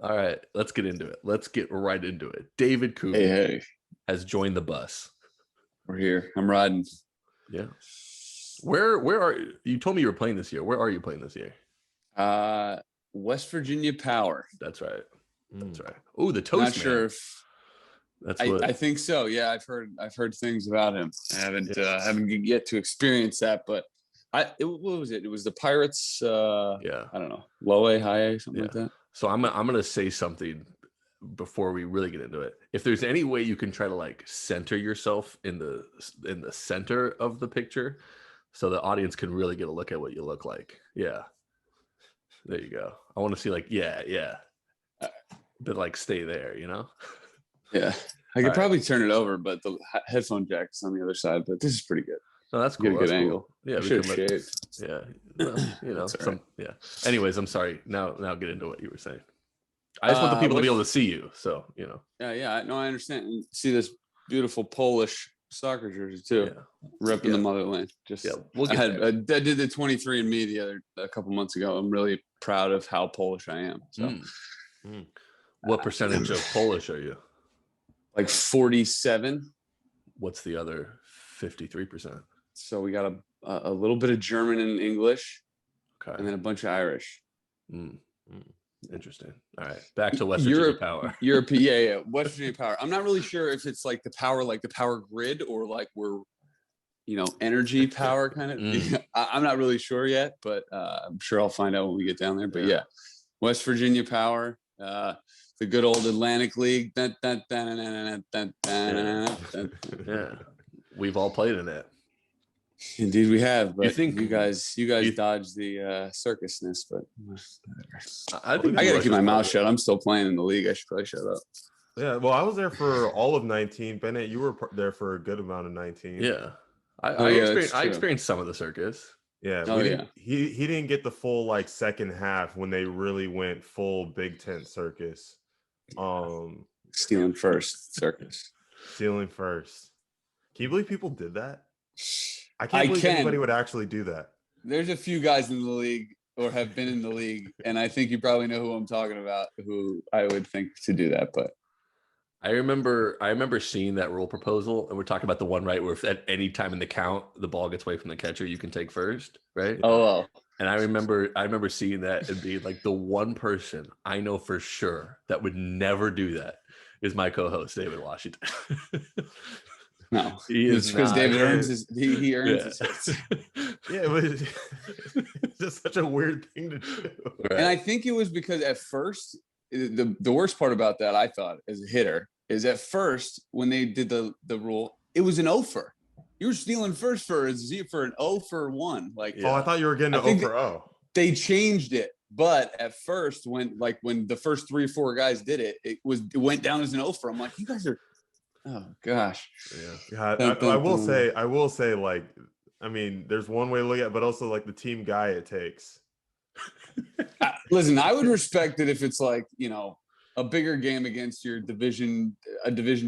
All right, let's get into it. Let's get right into it. David Hey, Kubiak hey, has joined the bus. we're here. I'm riding. Yeah. Where are you? You told me you were playing this year. Where are you playing this year? Uh, West Virginia Power. That's right. That's right. Oh, the Not Toast sure Man. if That's I what. think so. Yeah, I've heard things about him. I haven't Yeah. haven't yet to experience that, but what was it? It was the Pirates. Yeah. I don't know, low A, high A, something Yeah. like that. So I'm gonna say something before we really get into it. If there's any way you can try to like center yourself in the center of the picture, so the audience can really get a look at what you look like. Yeah. There you go. I want to see like yeah, Uh, but like stay there. You know. yeah, I All could right. probably turn it over, but the headphone jack is on the other side. But this is pretty good. No, that's Get a cool. good That's cool. angle. Yeah, I we should can have let. shaved. Yeah, well, you know, That's all right. some. Yeah. Anyways, I'm sorry. Now get into what you were saying. I just want the people to be able to see you. So you know. Yeah. No, I understand. And see this beautiful Polish soccer jersey too, Yeah. repping the motherland. Just Yeah. We'll I get had there. I did the 23andMe a couple months ago. I'm really proud of how Polish I am. So Mm. What percentage of Polish are you? like 47. What's the other 53%? So we got a little bit of German and English, Okay. and then a bunch of Irish. Interesting. All right. Back to West Virginia Europe, Power. yeah. West Virginia Power. I'm not really sure if it's like the power grid, or like we're energy power kind of. I'm not really sure yet, but I'm sure I'll find out when we get down there. But yeah, West Virginia Power, the good old Atlantic League. Yeah. We've all played in it. Indeed, we have. But you guys you- dodged the circusness. But I think I got to keep my mouth shut. I'm still playing in the league. I should probably shut up. Yeah, well, I was there for all of 19. Bennett, you were there for a good amount of 19. Yeah. Oh, I yeah, that's true. experienced some of the circus. Yeah, Oh, yeah. He didn't get the full like second half when they really went full Big Tent circus. Stealing first circus. Stealing first. Can you believe people did that? I can't believe anybody would actually do that. There's a few guys in the league or have been in the league, and I think you probably know who I'm talking about, who I would think to do that. But I remember seeing that rule proposal, and we're talking about the one, right, where if at any time in the count the ball gets away from the catcher, you can take first, right? Oh. And I remember seeing that and being like, the one person I know for sure that would never do that is my co-host David Washington. No, it's because David earns his he earns his hits. Yeah, but it's just such a weird thing to do. Right. And I think it was because at first, the worst part about that, I thought, as a hitter, is at first when they did the rule, it was an offer. You were stealing first for an 0 for 1. Like, oh, I thought you were getting an 0 for 0. They changed it, but at first, when the first 3 or 4 guys did it, it went down as an offer. I'm like, you guys are. Oh gosh. Yeah. I will say, like, I mean, there's one way to look at it, but also like the team guy it takes. Listen, I would respect it if it's like, a bigger game against a division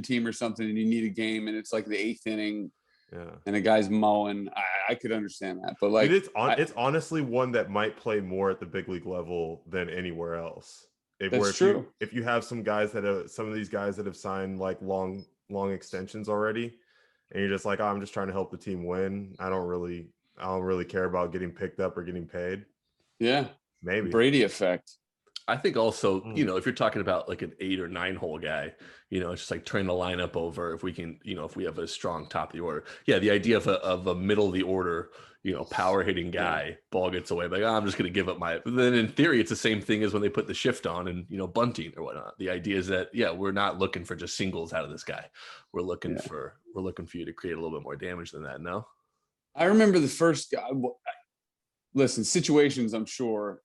team or something, and you need a game and it's like the 8th inning. Yeah. And a guy's mowing. I could understand that. But like, it's honestly one that might play more at the big league level than anywhere else. That's true. If you have some of these guys that have signed like long extensions already, and you're just like, oh, I'm just trying to help the team win. I don't really care about getting picked up or getting paid. Yeah. Maybe Brady effect. I think also, if you're talking about like an 8 or 9 hole guy, it's just like turn the lineup over if we can, if we have a strong top of the order. Yeah, the idea of a middle of the order, power hitting guy, ball gets away, like, I'm just going to give up my. But then in theory, it's the same thing as when they put the shift on and bunting or whatnot. The idea is that we're not looking for just singles out of this guy. We're looking for you to create a little bit more damage than that. No, I remember the first guy. Listen, situations, I'm sure.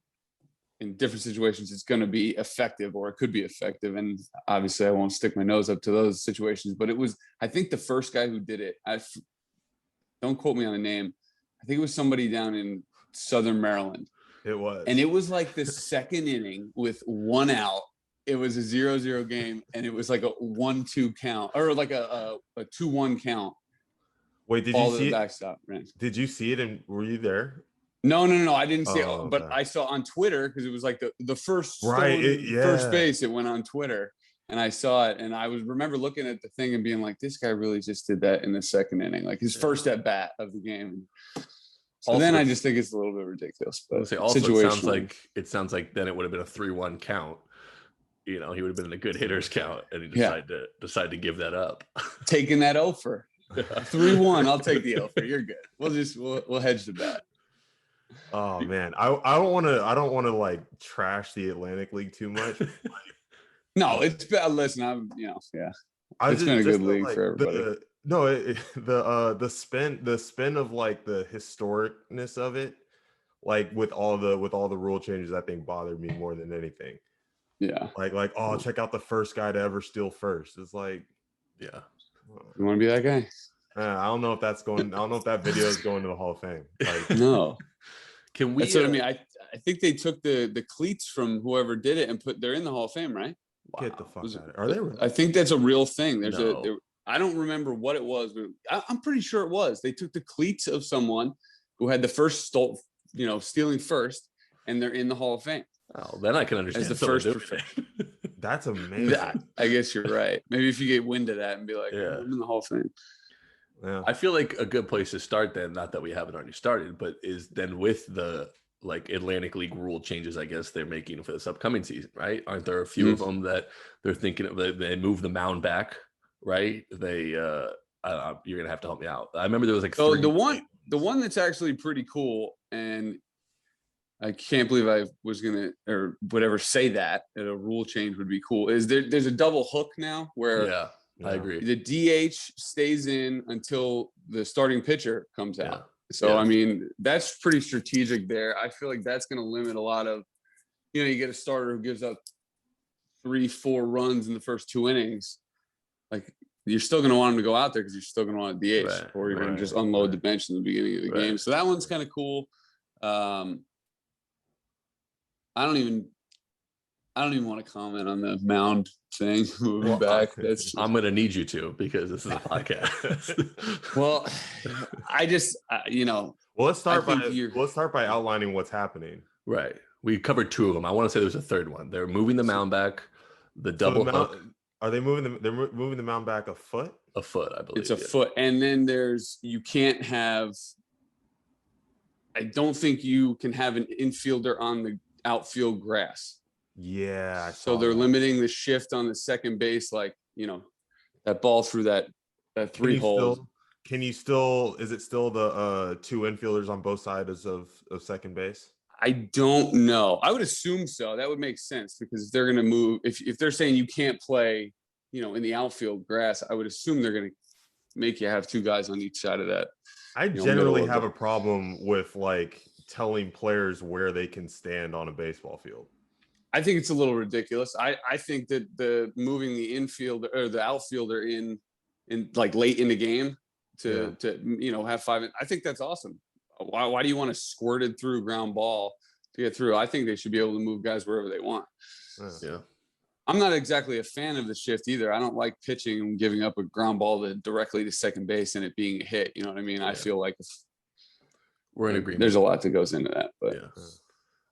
In different situations, it's going to be effective, or it could be effective. And obviously I won't stick my nose up to those situations, but I think the first guy who did it, don't quote me on the name. I think it was somebody down in Southern Maryland. It was. And it was like the second inning with 1 out. It was a 0-0 game. And it was like a 1-2 count, or like a 2-1 count. Wait, did you see it? Backstop, right? Did you see it? And were you there? No. I didn't see it, but okay. I saw on Twitter because it was like the first Right, first yeah. base. It went on Twitter, and I saw it, and I remember looking at the thing and being like, "This guy really just did that in the second inning, like his first at bat of the game." So Also, then I just think it's a little bit ridiculous. I But was gonna say, also situationally, it sounds like then it would have been a 3-1 count. You know, he would have been in a good hitters count, and he yeah, decided to give that up. taking that over Yeah. 3-1. I'll take the over. You're good. We'll hedge the bet. Oh man, I don't want to like trash the Atlantic League too much. No, it's been. Listen, I'm. Yeah, it's been a Just good league for everybody. the spin of like the historicness of it, like with all the rule changes, I think bothered me more than anything. Yeah, Like oh, check out the first guy to ever steal first. It's like, Yeah. you want to be that guy? I don't know if that's going. I don't know if that video is going to the Hall of Fame. Like, No. Can we? That's what I mean. I think they took the cleats from whoever did it and they're in the Hall of Fame, right? get the fuck out of it. Are they really? I think that's a real thing. No. I don't remember what it was, but I'm pretty sure it was. They took the cleats of someone who had the first stealing first, and they're in the Hall of Fame. Oh, then I can understand. As the someone first doing it. That's amazing. I guess you're right. Maybe if you get wind of that and be like, Yeah. I'm in the Hall of Fame. Yeah. I feel like a good place to start then, not that we haven't already started, but is then with the like Atlantic League rule changes, I guess they're making for this upcoming season, right? Aren't there a few of them that they're thinking of? They move the mound back, right? They, you're gonna have to help me out. I remember there was like the one that's actually pretty cool, and I can't believe I was gonna or whatever say that a rule change would be cool. Is there's a double hook now where Yeah, I agree. the DH stays in until the starting pitcher comes out. Yeah. So I mean that's pretty strategic there. I feel like that's going to limit a lot of, you get a starter who gives up 3-4 runs in the first 2 innings. Like you're still going to want him to go out there because you're still going to want a DH, or you're going to just unload the bench in the beginning of the game. So that one's kind of cool. I don't even want to comment on the mound thing moving back. I'm going to need you to, because this is a podcast. Well, I just, well, let's start by outlining what's happening. Right. We covered 2 of them. I want to say there's a third one. They're moving the mound back, the double hook. Are they moving they're moving the mound back a foot? A foot, I believe. It's a foot. And then you can't have, I don't think you can have an infielder on the outfield grass. Yeah. So they're limiting the shift on the second base, like, that ball through that 3 holes. Can you still, is it still the 2 infielders on both sides of second base? I don't know. I would assume so. That would make sense, because they're going to move. If they're saying you can't play, in the outfield grass, I would assume they're going to make you have 2 guys on each side of that. I generally have a problem with like telling players where they can stand on a baseball field. I think it's a little ridiculous. I think that the moving the infield or the outfielder in like late in the game to have 5. I think that's awesome. Why do you want to squirt it through ground ball to get through? I think they should be able to move guys wherever they want. Yeah. I'm not exactly a fan of the shift either. I don't like pitching and giving up a ground ball directly to second base and it being a hit. You know what I mean? Yeah. I feel like we're in agreement. There's a lot that goes into that, but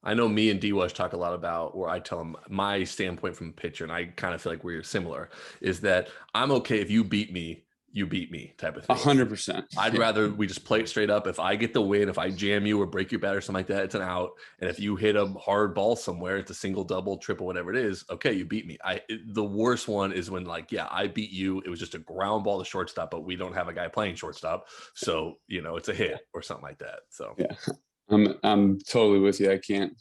I know me and D-Wash talk a lot about, where I tell him my standpoint from a pitcher, and I kind of feel like we're similar, is that I'm okay if you beat me, you beat me type of thing. 100%. I'd rather we just play it straight up. If I get the win, if I jam you or break your bat or something like that, it's an out. And if you hit a hard ball somewhere, it's a single, double, triple, whatever it is. Okay, you beat me. The worst one is when I beat you. It was just a ground ball to shortstop, but we don't have a guy playing shortstop. So, it's a hit or something like that. So yeah. I'm totally with you. I can't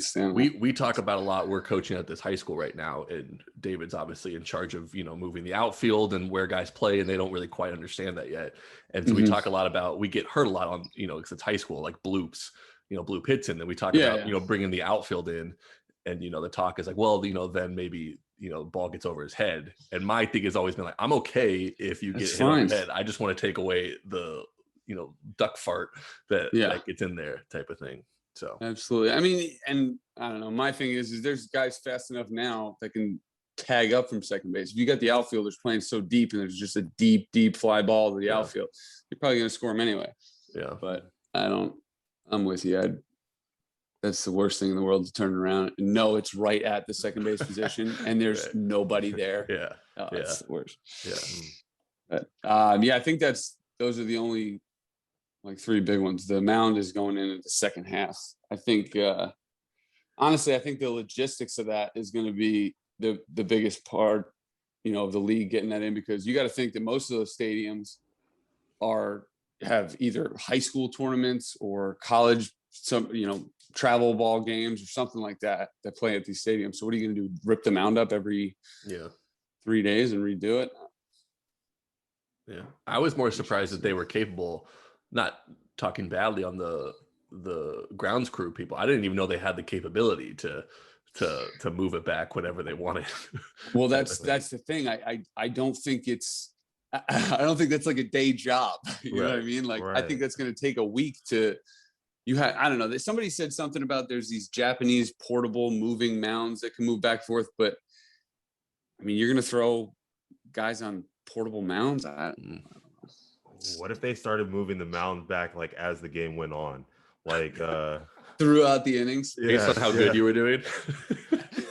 stand that. We talk about a lot. We're coaching at this high school right now, and David's obviously in charge of, moving the outfield and where guys play, and they don't really quite understand that yet. And so we talk a lot about, we get hurt a lot on, because it's high school, like bloops, bloop hits in. Then we talk about, bringing the outfield in, and, the talk is like, well, then maybe, ball gets over his head. And my thing has always been like, I'm okay if you get hit on your head. I just want to take away the, duck fart that gets in there type of thing. So absolutely. I mean, and I don't know, my thing is there's guys fast enough now that can tag up from second base. If you got the outfielders playing so deep and there's just a deep fly ball to the outfield, you're probably going to score them anyway. Yeah. But I don't I'm with you. That's the worst thing in the world to turn around and know it's right at the second base position and there's Right. nobody there. Yeah. Oh, Yeah. that's the worst. Yeah. But yeah, I think those are the only like three big ones. The mound is going in at the second half. I think honestly, I think the logistics of that is going to be the biggest part, of the league getting that in, because you got to think that most of those stadiums have either high school tournaments or college, travel ball games or something like that play at these stadiums. So what are you going to do? Rip the mound up every 3 days and redo it? Yeah. I was more surprised that they were capable, not talking badly on the grounds crew people. I didn't even know they had the capability to move it back whenever they wanted. Well, that's the thing. I don't think I don't think that's like a day job. You know what I mean? Like, I think that's going to take a week I don't know. Somebody said something about there's these Japanese portable moving mounds that can move back and forth. But I mean, you're going to throw guys on portable mounds? I don't know. What if they started moving the mound back like as the game went on? Like throughout the innings? Based on how good you were doing?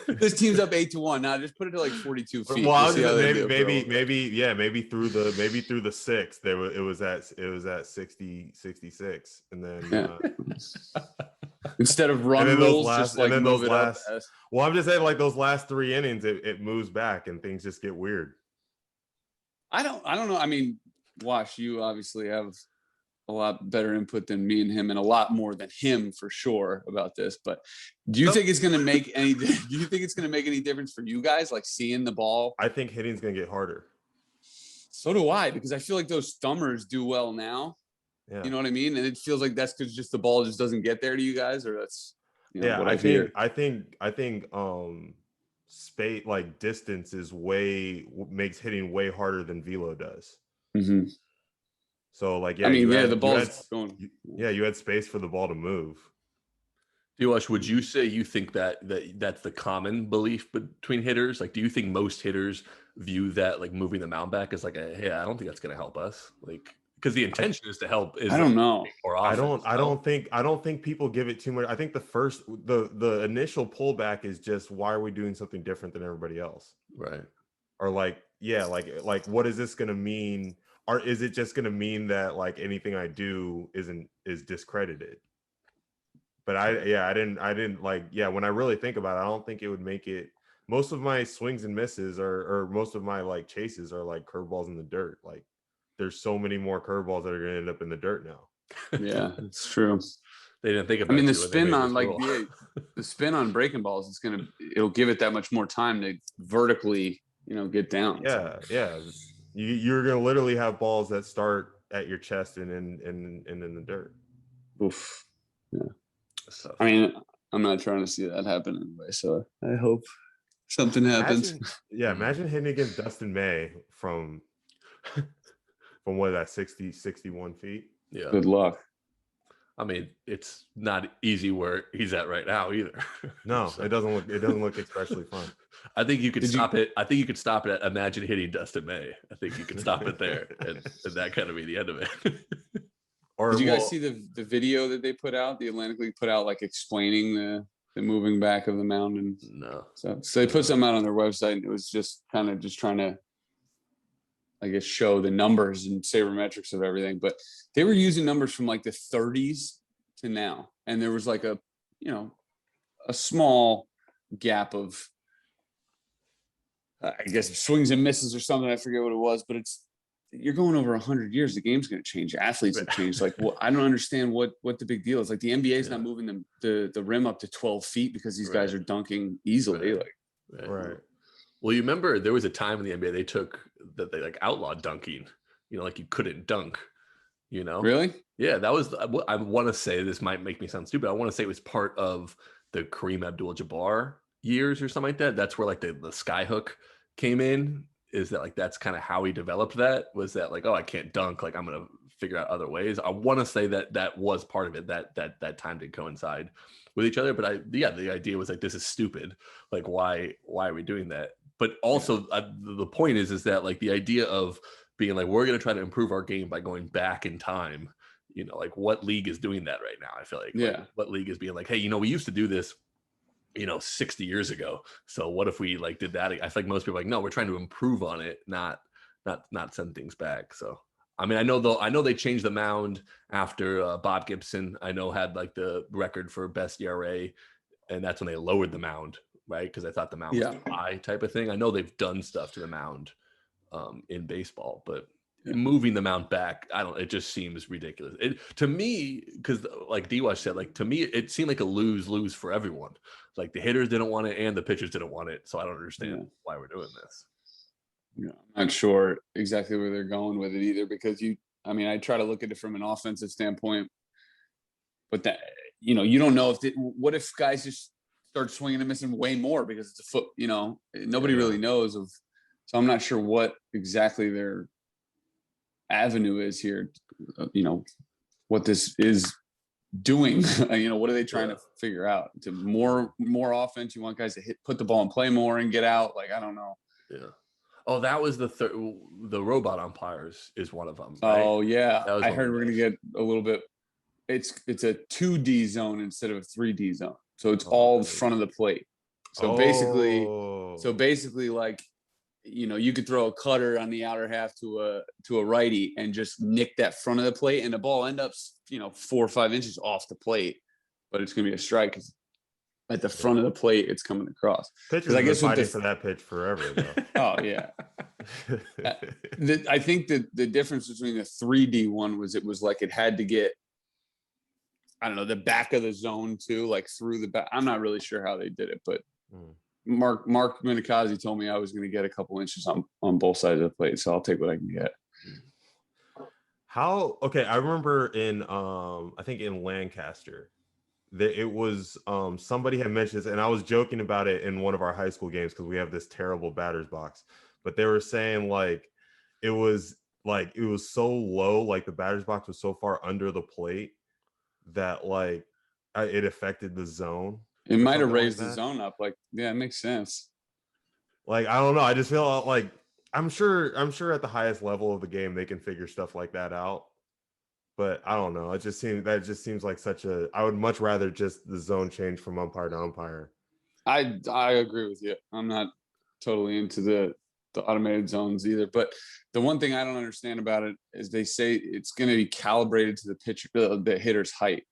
This team's up 8-1. Now just put it to like 42 feet. Well, maybe through the sixth, it was at 60, 66, and then instead of run rules, just like move it up. Well, I'm just saying, like those last 3 innings, it moves back and things just get weird. I don't know. I mean, Wash, you obviously have a lot better input than me and him, and a lot more than him for sure about this. But do you think it's going to make any? Do you think it's going to make any difference for you guys, like seeing the ball? I think hitting's going to get harder. So do I, because I feel like those thumbers do well now. Yeah. You know what I mean? And it feels like that's because just the ball just doesn't get there to you guys, or that's what I think space, like distance, makes hitting way harder than velo does. Mm-hmm. So like, the ball's going. You had space for the ball to move. Josh, would you say you think that's the common belief between hitters? Like, do you think most hitters view that like moving the mound back as like hey, I don't think that's going to help us, like, because the intention is to help. I don't know. I don't think people give it too much. I think the initial pullback is just, why are we doing something different than everybody else? Right. Or like what is this going to mean? Or is it just going to mean that like anything I do is discredited? But I didn't when I really think about it, I don't think it would make it. Most of my swings and misses or most of my like chases are like curveballs in the dirt. Like, there's so many more curveballs that are going to end up in the dirt now. Yeah, it's true. They didn't think about. I mean, the spin on the spin on breaking balls it'll give it that much more time to vertically, get down. Yeah, yeah. You're going to literally have balls that start at your chest and in the dirt. Oof. Yeah. I mean, I'm not trying to see that happen anyway, so I hope something happens. Imagine hitting against Dustin May from what is that, 60, 61 feet? Yeah. Good luck. I mean, it's not easy where he's at right now either. No, it doesn't look especially fun. I think you could stop it. I think you could stop it at imagine hitting Dustin May. I think you could stop it there, and that kind of be the end of it. Did you guys see the video that they put out? The Atlantic League put out, like, explaining the moving back of the mound, and no. So they put something out on their website, and it was just kind of just trying to, I guess, show the numbers and sabermetrics of everything. But they were using numbers from like the 30s to now, and there was like a small gap of, I guess, swings and misses or something. I forget what it was, but you're going over 100 years. The game's going to change. Athletes have changed. Like, I don't understand what the big deal is. Like, the NBA is not moving the rim up to 12 feet because these guys are dunking easily. Right. Well, you remember there was a time in the NBA they like outlawed dunking. Like, you couldn't dunk. Really? Yeah, that was. I want to say, this might make me sound stupid. I want to say it was part of the Kareem Abdul-Jabbar years or something like that. That's where like the sky hook came in. Is that like that's kind of how he developed that? Was that like, oh, I can't dunk, like I'm gonna figure out other ways? I want to say that was part of it. That time did coincide with each other. But the idea was like, this is stupid. Like, why are we doing that? But also the point is that like the idea of being like, we're going to try to improve our game by going back in time, like what league is doing that right now? I feel like, what league is being like, hey, we used to do this 60 years ago. So what if we like did that? I feel like most people are like, no, we're trying to improve on it, not send things back. So, I mean, I know they changed the mound after Bob Gibson, I know, had like the record for best ERA, and that's when they lowered the mound, right? Because I thought the mound was too high type of thing. I know they've done stuff to the mound in baseball, but moving the mound back, it just seems ridiculous. To me, because like D-Wash said, like to me, it seemed like a lose-lose for everyone. Like the hitters didn't want it and the pitchers didn't want it. So I don't understand why we're doing this. I'm not sure exactly where they're going with it either, because I try to look at it from an offensive standpoint, but that, you don't know what if guys just start swinging and missing way more because it's a foot, nobody really knows so I'm not sure what exactly their avenue is here, what this is doing. What are they trying to figure out? To more offense, you want guys to put the ball and play more and get out, like I don't know. Oh, that was the robot umpires is one of them, right? Oh yeah, I heard we're gonna get a little bit. It's a 2D zone instead of a 3D zone, so it's all front of the plate. So basically, like you could throw a cutter on the outer half to a righty and just nick that front of the plate, and the ball end up 4 or 5 inches off the plate, but it's gonna be a strike because at the front of the plate it's coming across. Pitchers have been fighting for that pitch forever, though. Oh yeah. I think that the difference between the 3D one was like it had to get, I don't know, the back of the zone too, like through the back. I'm not really sure how they did it, but Mark Minikazi told me I was going to get a couple inches on both sides of the plate, so I'll take what I can get. I remember in I think in Lancaster that it was somebody had mentioned this, and I was joking about it in one of our high school games because we have this terrible batter's box, but they were saying like it was so low, like the batter's box was so far under the plate that like it affected the zone. It might have raised the zone up. Like, yeah, it makes sense. Like, I don't know. I just feel like I'm sure at the highest level of the game they can figure stuff like that out. But I don't know. It just seems like I would much rather just the zone change from umpire to umpire. I agree with you. I'm not totally into the automated zones either. But the one thing I don't understand about it is they say it's going to be calibrated to the pitcher, the hitter's height.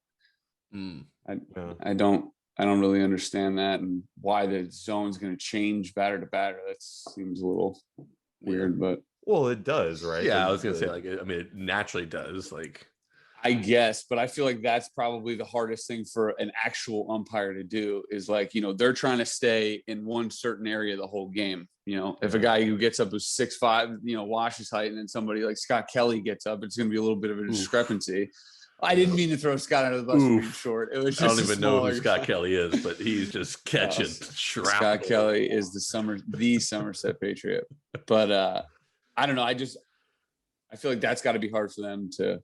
I don't really understand that, and why the zone's going to change batter to batter. That seems a little weird, but it does, right? Yeah, I was going to say, like, I mean, it naturally does, like, I guess, but I feel like that's probably the hardest thing for an actual umpire to do is like, they're trying to stay in one certain area the whole game. If a guy who gets up is 6'5", Wash's height, and then somebody like Scott Kelly gets up, it's going to be a little bit of a discrepancy. I didn't mean to throw Scott under the bus for being short. It was just I don't even know who Scott Kelly is, but he's just catching shrapnel. Scott Kelly is the Somerset Patriot. But I don't know. I feel like that's got to be hard for them to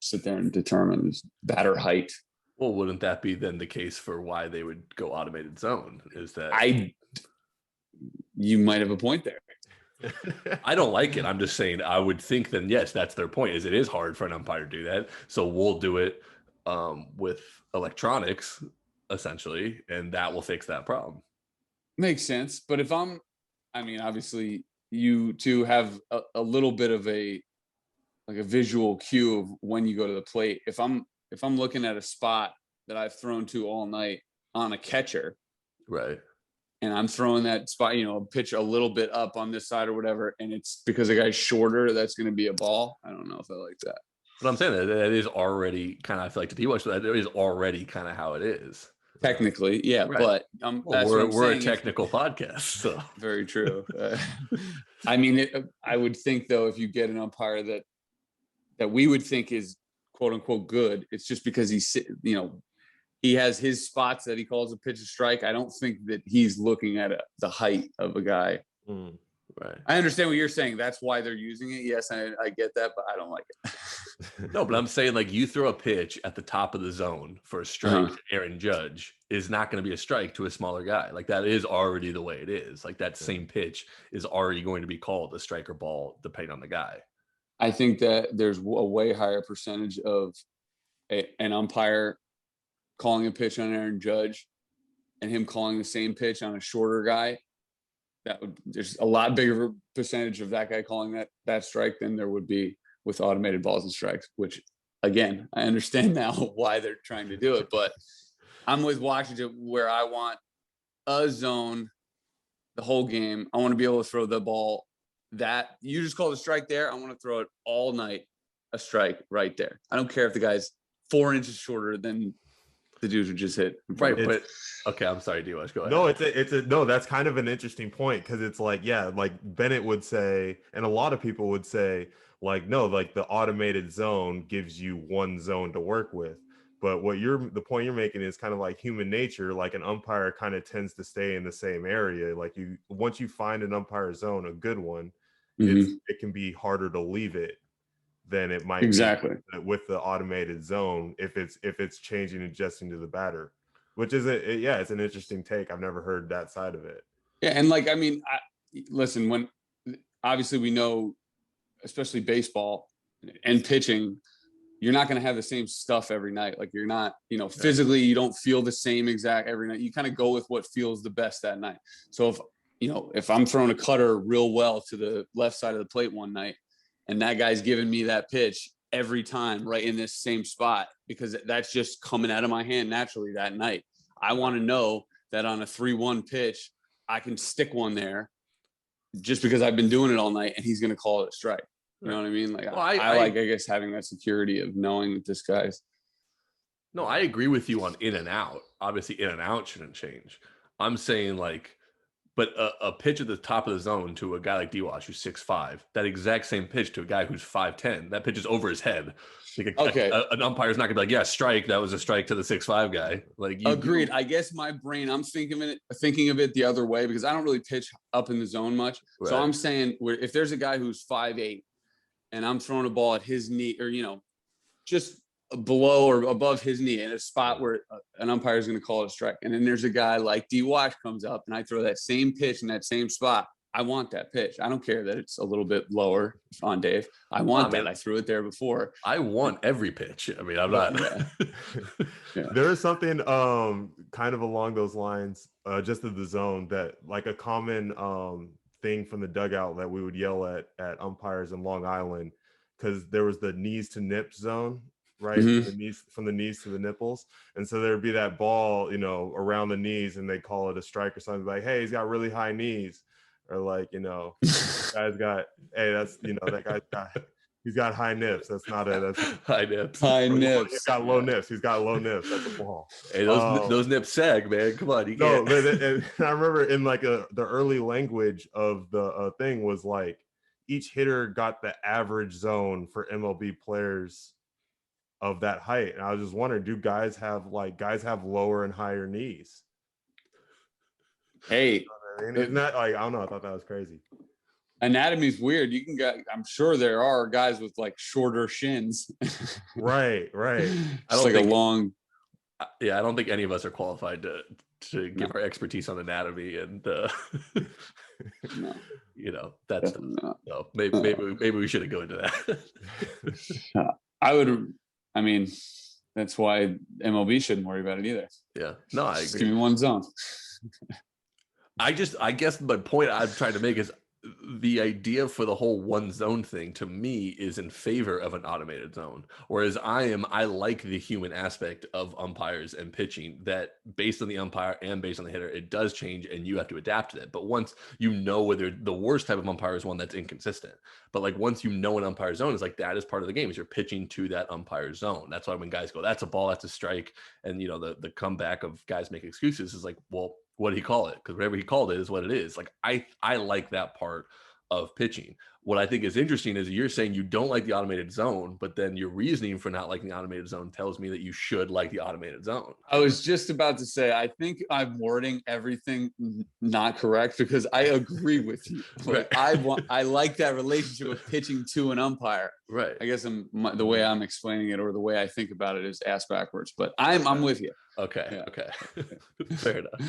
sit there and determine batter height. Well, wouldn't that be then the case for why they would go automated zone? Is that you might have a point there. I don't like it. I'm just saying I would think then, yes, that's their point, is it is hard for an umpire to do that. So we'll do it with electronics, essentially, and that will fix that problem. Makes sense. But if obviously you two have a little bit of a visual cue of when you go to the plate. If I'm looking at a spot that I've thrown to all night on a catcher, right, and I'm throwing that spot, pitch a little bit up on this side or whatever, and it's because the guy's shorter, that's going to be a ball. I don't know if I like that. But I'm saying that is already kind of, I feel like to D-Watch, that is already kind of how it is. Technically, yeah, right. But we're a technical podcast, so very true. I would think though, if you get an umpire that we would think is quote unquote good, it's just because he has his spots that he calls a pitch a strike. I don't think that he's looking at the height of a guy. Right. I understand what you're saying. That's why they're using it. Yes, I get that, but I don't like it. No, but I'm saying, like, you throw a pitch at the top of the zone for a strike, Aaron Judge is not going to be a strike to a smaller guy. Like, that is already the way it is. Like, that same pitch is already going to be called a strike or ball, depending on the guy. I think that there's a way higher percentage of an umpire calling a pitch on Aaron Judge and him calling the same pitch on a shorter guy. There's a lot bigger percentage of that guy calling that strike than there would be with automated balls and strikes, which again, I understand now why they're trying to do it, but I'm with Washington where I want a zone the whole game. I want to be able to throw the ball that you just called a strike there. I want to throw it all night, a strike right there. I don't care if the guy's 4 inches shorter than the dudes who just hit. Right, but okay, I'm sorry, D-Wash, go ahead. No, no, that's kind of an interesting point because it's like, yeah, like Bennett would say, and a lot of people would say, like, no, like the automated zone gives you one zone to work with. But the point you're making is kind of like human nature. Like an umpire kind of tends to stay in the same area. Like once you find an umpire zone, a good one, it can be harder to leave it than it might exactly be with the automated zone if it's changing and adjusting to the batter, which is it's an interesting take. I've never heard that side of it. Yeah, and like, I mean, listen, when obviously we know, especially baseball and pitching, you're not going to have the same stuff every night. Like you're not, physically, you don't feel the same exact every night. You kind of go with what feels the best that night. So if I'm throwing a cutter real well to the left side of the plate one night, and that guy's giving me that pitch every time right in this same spot, because that's just coming out of my hand naturally that night, I want to know that on a 3-1 pitch, I can stick one there just because I've been doing it all night and he's going to call it a strike. You know what I mean? Like, well, I guess, having that security of knowing that this guy's. No, I agree with you on in and out. Obviously, in and out shouldn't change. I'm saying but a pitch at the top of the zone to a guy like D-Wash who's 6'5", that exact same pitch to a guy who's 5'10", that pitch is over his head. Like an umpire's not gonna be like, yeah, strike. That was a strike to the 6'5" guy. Like, agreed. I guess my brain, I'm thinking of it the other way because I don't really pitch up in the zone much. Right. So I'm saying if there's a guy who's 5'8", and I'm throwing a ball at his knee, or just below or above his knee in a spot where an umpire is going to call it a strike. And then there's a guy like D-Wash comes up and I throw that same pitch in that same spot. I want that pitch. I don't care that it's a little bit lower on Dave. I want that. I threw it there before. I want every pitch. I mean, I'm not. Yeah. There is something kind of along those lines, just of the zone, that like a common thing from the dugout that we would yell at umpires in Long Island, because there was the knees to nips zone. Right, from the knees to the nipples, and so there'd be that ball, around the knees, and they call it a strike or something. Like, hey, he's got really high knees, or like, guy's got, hey, that's that guy's got, he's got high nips. That's not it. That's high nips. High nips. He's got low nips. He's got low nips. That's a ball. Hey, those nips sag, man. Come on, you can't. And I remember in like the early language of the thing was like each hitter got the average zone for MLB players of that height, and I was just wondering, do guys have lower and higher knees? Hey, isn't that like, I don't know, I thought that was crazy. Anatomy's weird. I'm sure there are guys with like shorter shins. right. I don't think I don't think any of us are qualified to give our expertise on anatomy and no. that's no. Maybe we shouldn't go into that. I mean, that's why MLB shouldn't worry about it either. Yeah. No, I agree. Just give me one zone. I guess my point I'm trying to make is the idea for the whole one zone thing to me is in favor of an automated zone. Whereas I like the human aspect of umpires and pitching, that based on the umpire and based on the hitter, it does change and you have to adapt to that. But once whether the worst type of umpire is one that's inconsistent, but like once an umpire zone is like, that is part of the game, is you're pitching to that umpire zone. That's why when guys go, that's a ball, that's a strike. And the comeback of guys make excuses is like, well, what did he call it? Because whatever he called it is what it is. Like I like that part of pitching. What I think is interesting is you're saying you don't like the automated zone, but then your reasoning for not liking the automated zone tells me that you should like the automated zone. I was just about to say, I think I'm wording everything not correct, because I agree with you. Like, I like that relationship of pitching to an umpire. Right. I guess the way I'm explaining it, or the way I think about it, is ass backwards. But I'm with you. Okay. Yeah. Okay. Fair enough.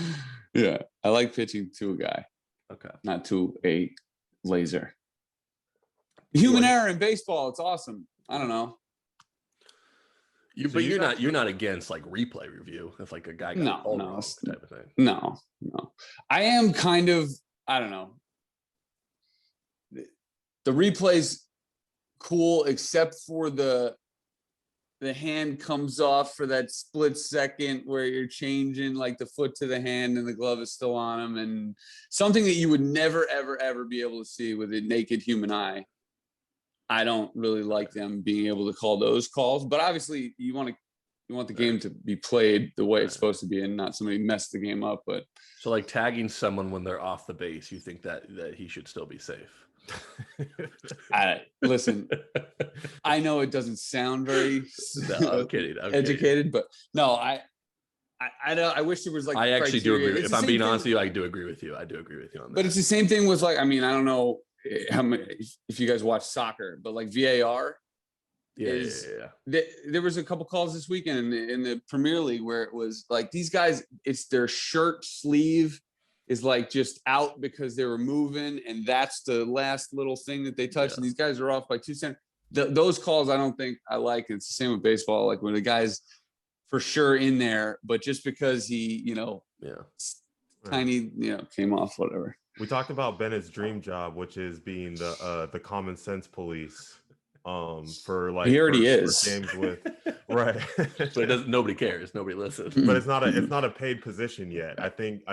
Yeah, I like pitching to a guy. Okay. Not to a laser. Human error in baseball. It's awesome. I don't know. But you're not against like replay review if like a guy got called wrong type of thing. No. I am kind of, I don't know. The replay's cool, except for the hand comes off for that split second where you're changing like the foot to the hand and the glove is still on him, and something that you would never, ever, ever be able to see with a naked human eye. I don't really like them being able to call those calls, but obviously you want the game to be played the way it's supposed to be and not somebody mess the game up. But so like tagging someone when they're off the base, you think that he should still be safe? Listen, I know it doesn't sound very I'm kidding. Educated, but no, I wish there was like. I actually do agree. If I'm being honest with you, I do agree with you. I do agree with you on that. But it's the same thing with like, I mean, I don't know how many, if you guys watch soccer, but like VAR. There was a couple calls this weekend in the Premier League where it was like these guys, it's their shirt sleeve is like just out because they were moving, and that's the last little thing that they touched. And these guys are off by 2 cents. Those calls I don't think I like. It's the same with baseball. Like when the guy's for sure in there, but just because he, tiny, came off, whatever. We talked about Bennett's dream job, which is being the common sense police. For like he already is for games with right, but it doesn't. Nobody cares. Nobody listens. But it's not a paid position yet. I think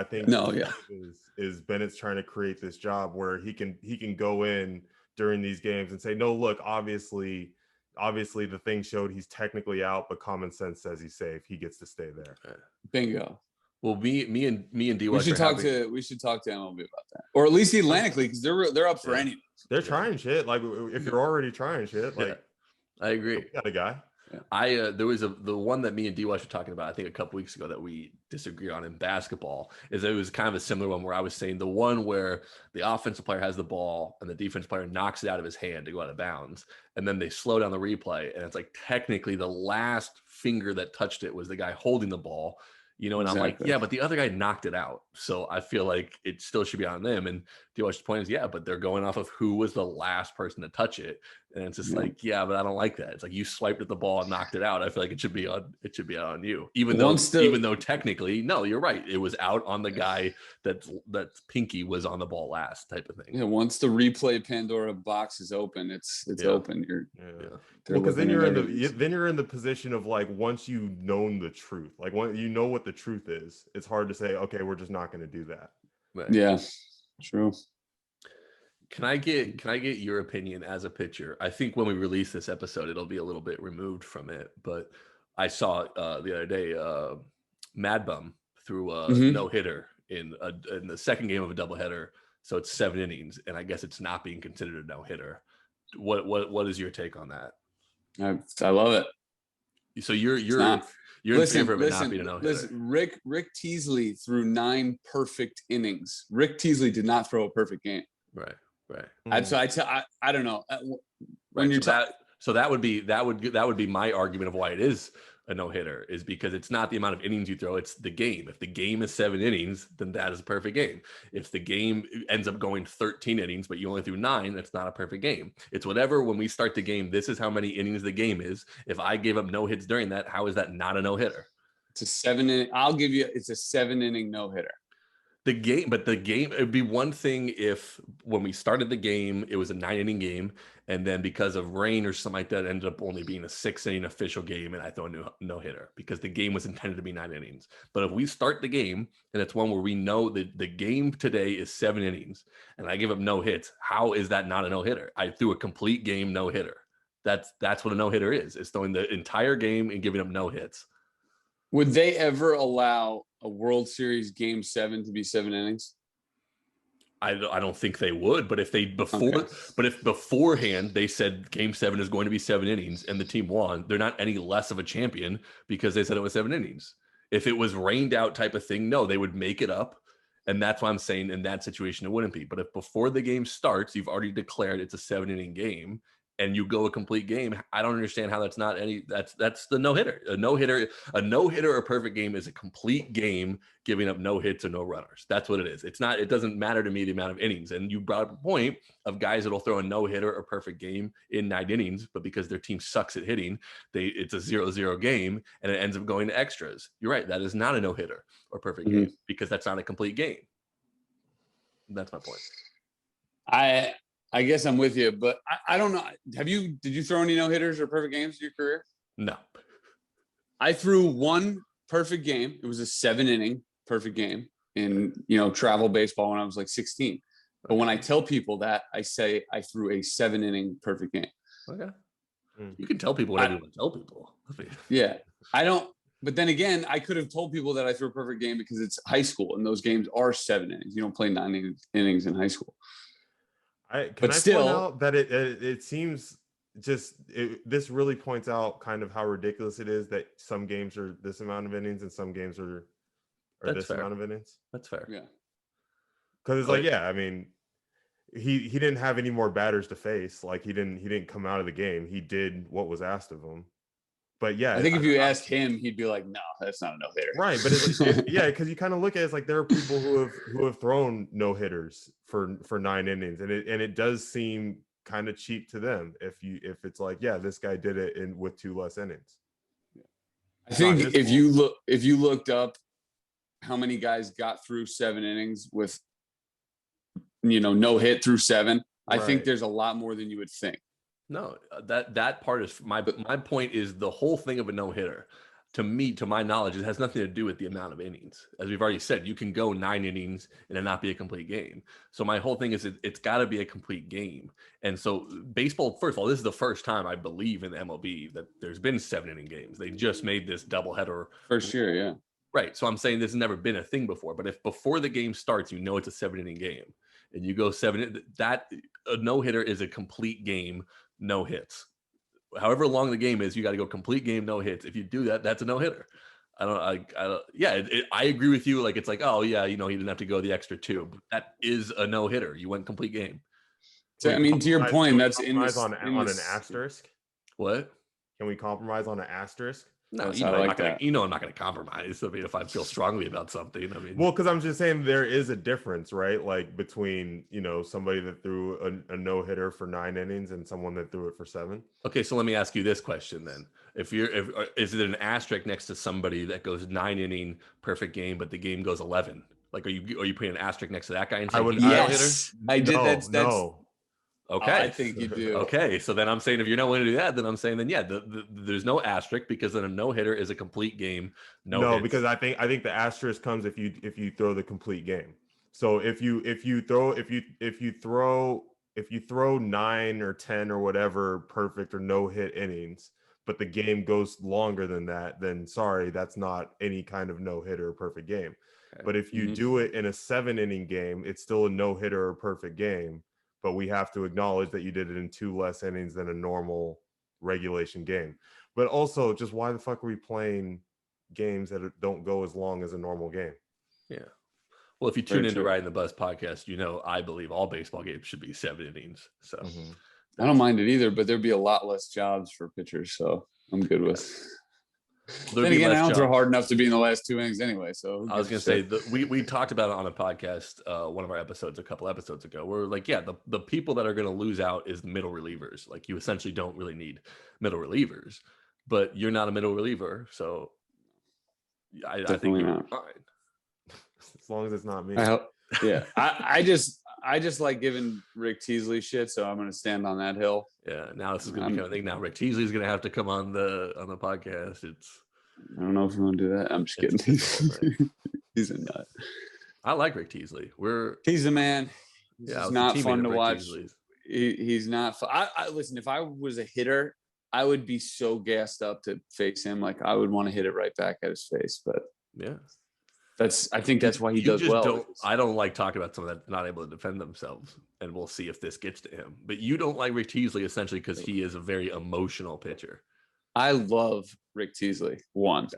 is Bennett's trying to create this job where he can go in during these games and say, no, look, obviously the thing showed he's technically out, but common sense says he's safe. He gets to stay there. Bingo. Well, me and D. We should talk to MLB about that, or at least the Atlantic League, because they're up for anything. They're trying shit. Like if you're already trying shit, like I agree. Got a guy. Yeah. There was the one that me and D. were talking about, I think a couple weeks ago, that we disagreed on in basketball. Is it was kind of a similar one where I was saying the one where the offensive player has the ball and the defensive player knocks it out of his hand to go out of bounds, and then they slow down the replay, and it's like technically the last finger that touched it was the guy holding the ball. And exactly. I'm like, yeah, but the other guy knocked it out. So I feel like it still should be on them. And DeWash's point is, but they're going off of who was the last person to touch it. And it's just like, but I don't like that. It's like you swiped at the ball and knocked it out. I feel like it should be on you. Even though technically, no, you're right. It was out on the guy that pinky was on the ball last type of thing. Yeah, once the replay Pandora box is open, it's open. Because then you're in the position of like, once you've known the truth, like when you know what the truth is, it's hard to say, okay, we're just not going to do that. Right. Yeah, true. Can I get your opinion as a pitcher? I think when we release this episode, it'll be a little bit removed from it, but I saw the other day Mad Bum threw a no-hitter in the second game of a doubleheader, so it's 7 innings, and I guess it's not being considered a no-hitter. What is your take on that? I love it. So you're in favor of it not being a no-hitter. Listen, Rick Teasley threw 9 perfect innings. Rick Teasley did not throw a perfect game. Right. I don't know. When you're so that would be my argument of why it is a no-hitter, is because it's not the amount of innings you throw, it's the game. If the game is 7 innings, then that is a perfect game. If the game ends up going 13 innings, but you only threw 9, that's not a perfect game. It's whatever, when we start the game, this is how many innings the game is. If I gave up no hits during that, how is that not a no-hitter? It's a 7 inning. It's a 7 inning no-hitter. It'd be one thing if when we started the game, it was a 9 inning game. And then because of rain or something like that, it ended up only being a 6 inning official game. And I throw a no hitter because the game was intended to be 9 innings. But if we start the game and it's one where we know that the game today is 7 innings and I give up no hits, how is that not a no hitter? I threw a complete game no hitter. That's what a no hitter is. It's throwing the entire game and giving up no hits. Would they ever allow a World Series Game 7 to be 7 innings? I don't think they would, but if beforehand they said Game 7 is going to be 7 innings and the team won, they're not any less of a champion because they said it was 7 innings. If it was rained out type of thing, no, they would make it up. And that's why I'm saying in that situation, it wouldn't be. But if before the game starts, you've already declared it's a 7 inning game and you go a complete game, I don't understand how that's not any. That's the no hitter. A no hitter or perfect game is a complete game, giving up no hits or no runners. That's what it is. It's not. It doesn't matter to me the amount of innings. And you brought up a point of guys that'll throw a no hitter or perfect game in 9 innings, but because their team sucks at hitting, it's a 0-0 game and it ends up going to extras. You're right. That is not a no hitter or perfect game because that's not a complete game. That's my point. I guess I'm with you, but I don't know. Did you throw any no-hitters or perfect games in your career? No. I threw one perfect game. It was a 7-inning perfect game in, travel baseball when I was like 16. But when I tell people that, I say I threw a 7-inning perfect game. Okay. You can tell people whatever you want to tell people. Yeah. But then again, I could have told people that I threw a perfect game because it's high school and those games are 7 innings. You don't play 9 innings in high school. I point out that it seems this really points out kind of how ridiculous it is that some games are this amount of innings and some games are this amount of innings. That's fair. Yeah. Because it's I mean, he didn't have any more batters to face. Like he didn't come out of the game. He did what was asked of him. But yeah, I think if you ask him, he'd be like, "No, that's not a no hitter." Right, but because you kind of look at it, it's like there are people who have thrown no hitters for 9 innings, and it does seem kind of cheap to them if it's like, yeah, this guy did it with 2 less innings. I think if you looked up how many guys got through 7 innings with no hit through 7, I think there's a lot more than you would think. No, that part is my point is the whole thing of a no-hitter. To me, to my knowledge, it has nothing to do with the amount of innings. As we've already said, you can go 9 innings and it not be a complete game. So my whole thing is it's got to be a complete game. And so baseball, first of all, this is the first time I believe in the MLB that there's been 7-inning games. They just made this doubleheader. First year, yeah. Right. So I'm saying this has never been a thing before. But if before the game starts, it's a 7-inning game and you go 7, that a no-hitter is a complete game. No hits. However long the game is, you got to go complete game, no hits. If you do that, that's a no hitter. I agree with you. Like it's like, oh yeah, he didn't have to go the extra 2. But that is a no hitter. You went complete game. So I mean, to your point, that's on an asterisk. What? Can we compromise on an asterisk? No, I'm not going to compromise. I mean, if I feel strongly about something, well, because I'm just saying there is a difference, right? Like between somebody that threw a no hitter for 9 innings and someone that threw it for 7. Okay, so let me ask you this question then: if is it an asterisk next to somebody that goes 9-inning perfect game, but the game goes 11? Like, are you putting an asterisk next to that guy and saying yes, I did. That's no. Okay, I think you do. Okay, so then I'm saying if you're not willing to do that, then I'm saying then there's no asterisk because then a no hitter is a complete game. No hits. Because I think the asterisk comes if you throw the complete game. So if you throw 9 or 10 or whatever perfect or no hit innings, but the game goes longer than that, then sorry, that's not any kind of no hitter or perfect game. Okay. But if you do it in a 7-inning game, it's still a no hitter or perfect game. But we have to acknowledge that you did it in 2 less innings than a normal regulation game. But also, just why the fuck are we playing games that don't go as long as a normal game? Yeah. Well, if you tune into Riding the Bus podcast, I believe all baseball games should be 7 innings. So I don't mind it either, but there'd be a lot less jobs for pitchers. So I'm good with. Then again, I don't throw hard enough to be in the last 2 innings anyway. So I was going to say that we talked about it on a podcast, one of our episodes, a couple episodes ago. We're like, yeah, the people that are going to lose out is the middle relievers. Like you essentially don't really need middle relievers, but you're not a middle reliever, so I think you're fine. As long as it's not me. Yeah, I just like giving Rick Teasley shit, so I'm going to stand on that hill. Yeah, now this is going to become a thing. Now Rick Teasley is going to have to come on the podcast. I don't know if you want to do that. I'm just kidding. He's a nut. I like Rick Teasley. He's the man. He's not fun to watch. He's not fun. I listen. If I was a hitter, I would be so gassed up to face him. Like I would want to hit it right back at his face. But yeah. I think that's why he does well. I don't like talking about someone that's not able to defend themselves, and we'll see if this gets to him. But you don't like Rick Teasley essentially because he is a very emotional pitcher. I love Rick Teasley. 1.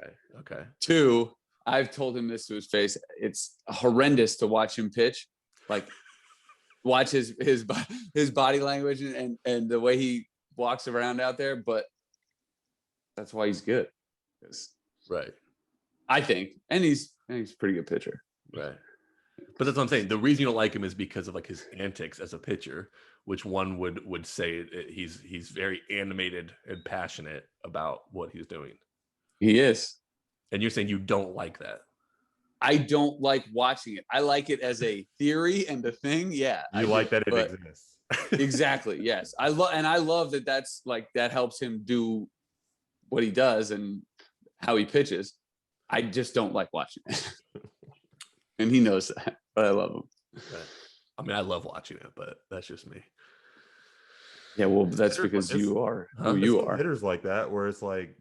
Okay. 2, I've told him this to his face. It's horrendous to watch him pitch. Like, watch his body language and the way he walks around out there, but that's why he's good. Right. I think, and he's a pretty good pitcher. Right. But that's what I'm saying. The reason you don't like him is because of like his antics as a pitcher, which one would say he's very animated and passionate about what he's doing. He is. And you're saying you don't like that. I don't like watching it. I like it as a theory and a thing. Yeah. You like that it exists. Exactly. Yes. I love that that's like, that helps him do what he does and how he pitches. I just don't like watching it. And he knows that, but I love him. Right. I mean, I love watching it, but that's just me. Yeah, well, that's because you are who you are. Hitters like that, where it's like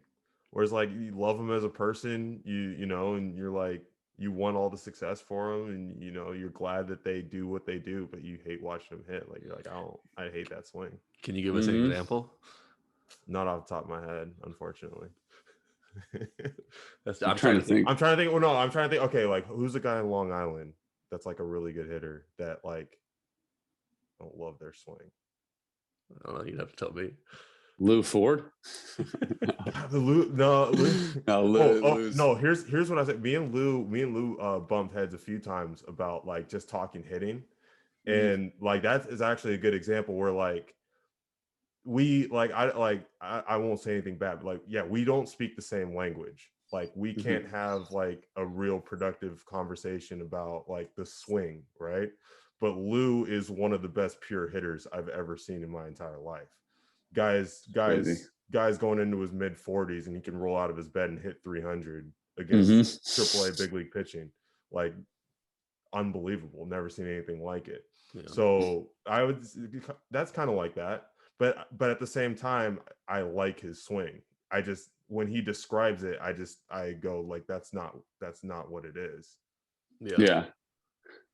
you love him as a person, you know, and you're like, you want all the success for them, and you know, you're glad that they do what they do, but you hate watching them hit. Like, you're like, I hate that swing. Can you give us an example? Not off the top of my head, unfortunately. I'm trying to think. I'm trying to think. Well, no, I'm trying to think. Okay, like who's the guy in Long Island that's like a really good hitter that like don't love their swing? I don't know. You'd have to tell me. Lou Ford. Lou. Here's what I said. Me and Lou bumped heads a few times about like just talking hitting, and like that is actually a good example where like we like I won't say anything bad, but like, yeah, we don't speak the same language. Like we can't have like a real productive conversation about like the swing, right? But Lou is one of the best pure hitters I've ever seen in my entire life. Guys going into his mid 40s and he can roll out of his bed and hit 300 against AAA big league pitching. Like unbelievable. Never seen anything like it. Yeah. So that's kind of like that. But at the same time, I like his swing. I just, when he describes it, I go like, that's not what it is. Yeah.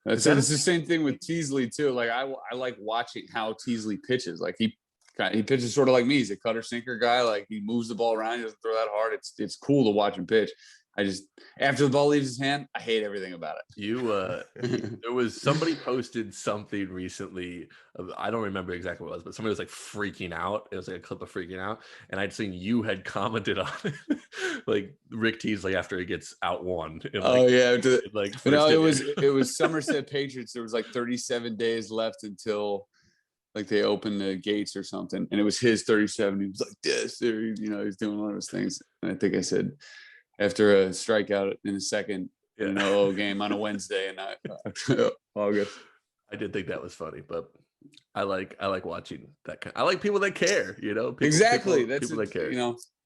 It's the same thing with Teasley too. Like I like watching how Teasley pitches. Like he pitches sort of like me. He's a cutter sinker guy. Like he moves the ball around. He doesn't throw that hard. It's cool to watch him pitch. I just, after the ball leaves his hand, I hate everything about it. There was somebody posted something recently. I don't remember exactly what it was, but somebody was like freaking out. It was like a clip of freaking out. And I'd seen you had commented on it. Like Rick Teasley after he gets out one. It was Somerset Patriots. There was like 37 days left until like they opened the gates or something. And it was his 37. He was like this, he's doing one of those things. And I think I said, after a strikeout in a second, game on a Wednesday in August. I did think that was funny, but I like watching that kind. I like people that care, People that care,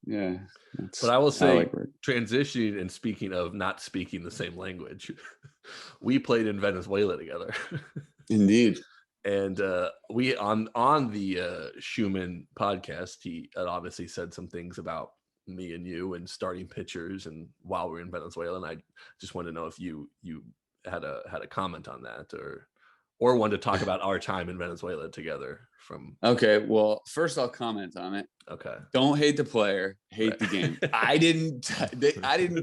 Yeah. But I will say, transitioning and speaking of not speaking the same language, we played in Venezuela together. Indeed. And we on the Schumann podcast, he had obviously said some things about me and you and starting pitchers and while we're in Venezuela, and I just wanted to know if you had a comment on that or wanted to talk about our time in Venezuela together from. Okay, well, first I'll comment on it. Okay. Don't hate the player, hate the game. I didn't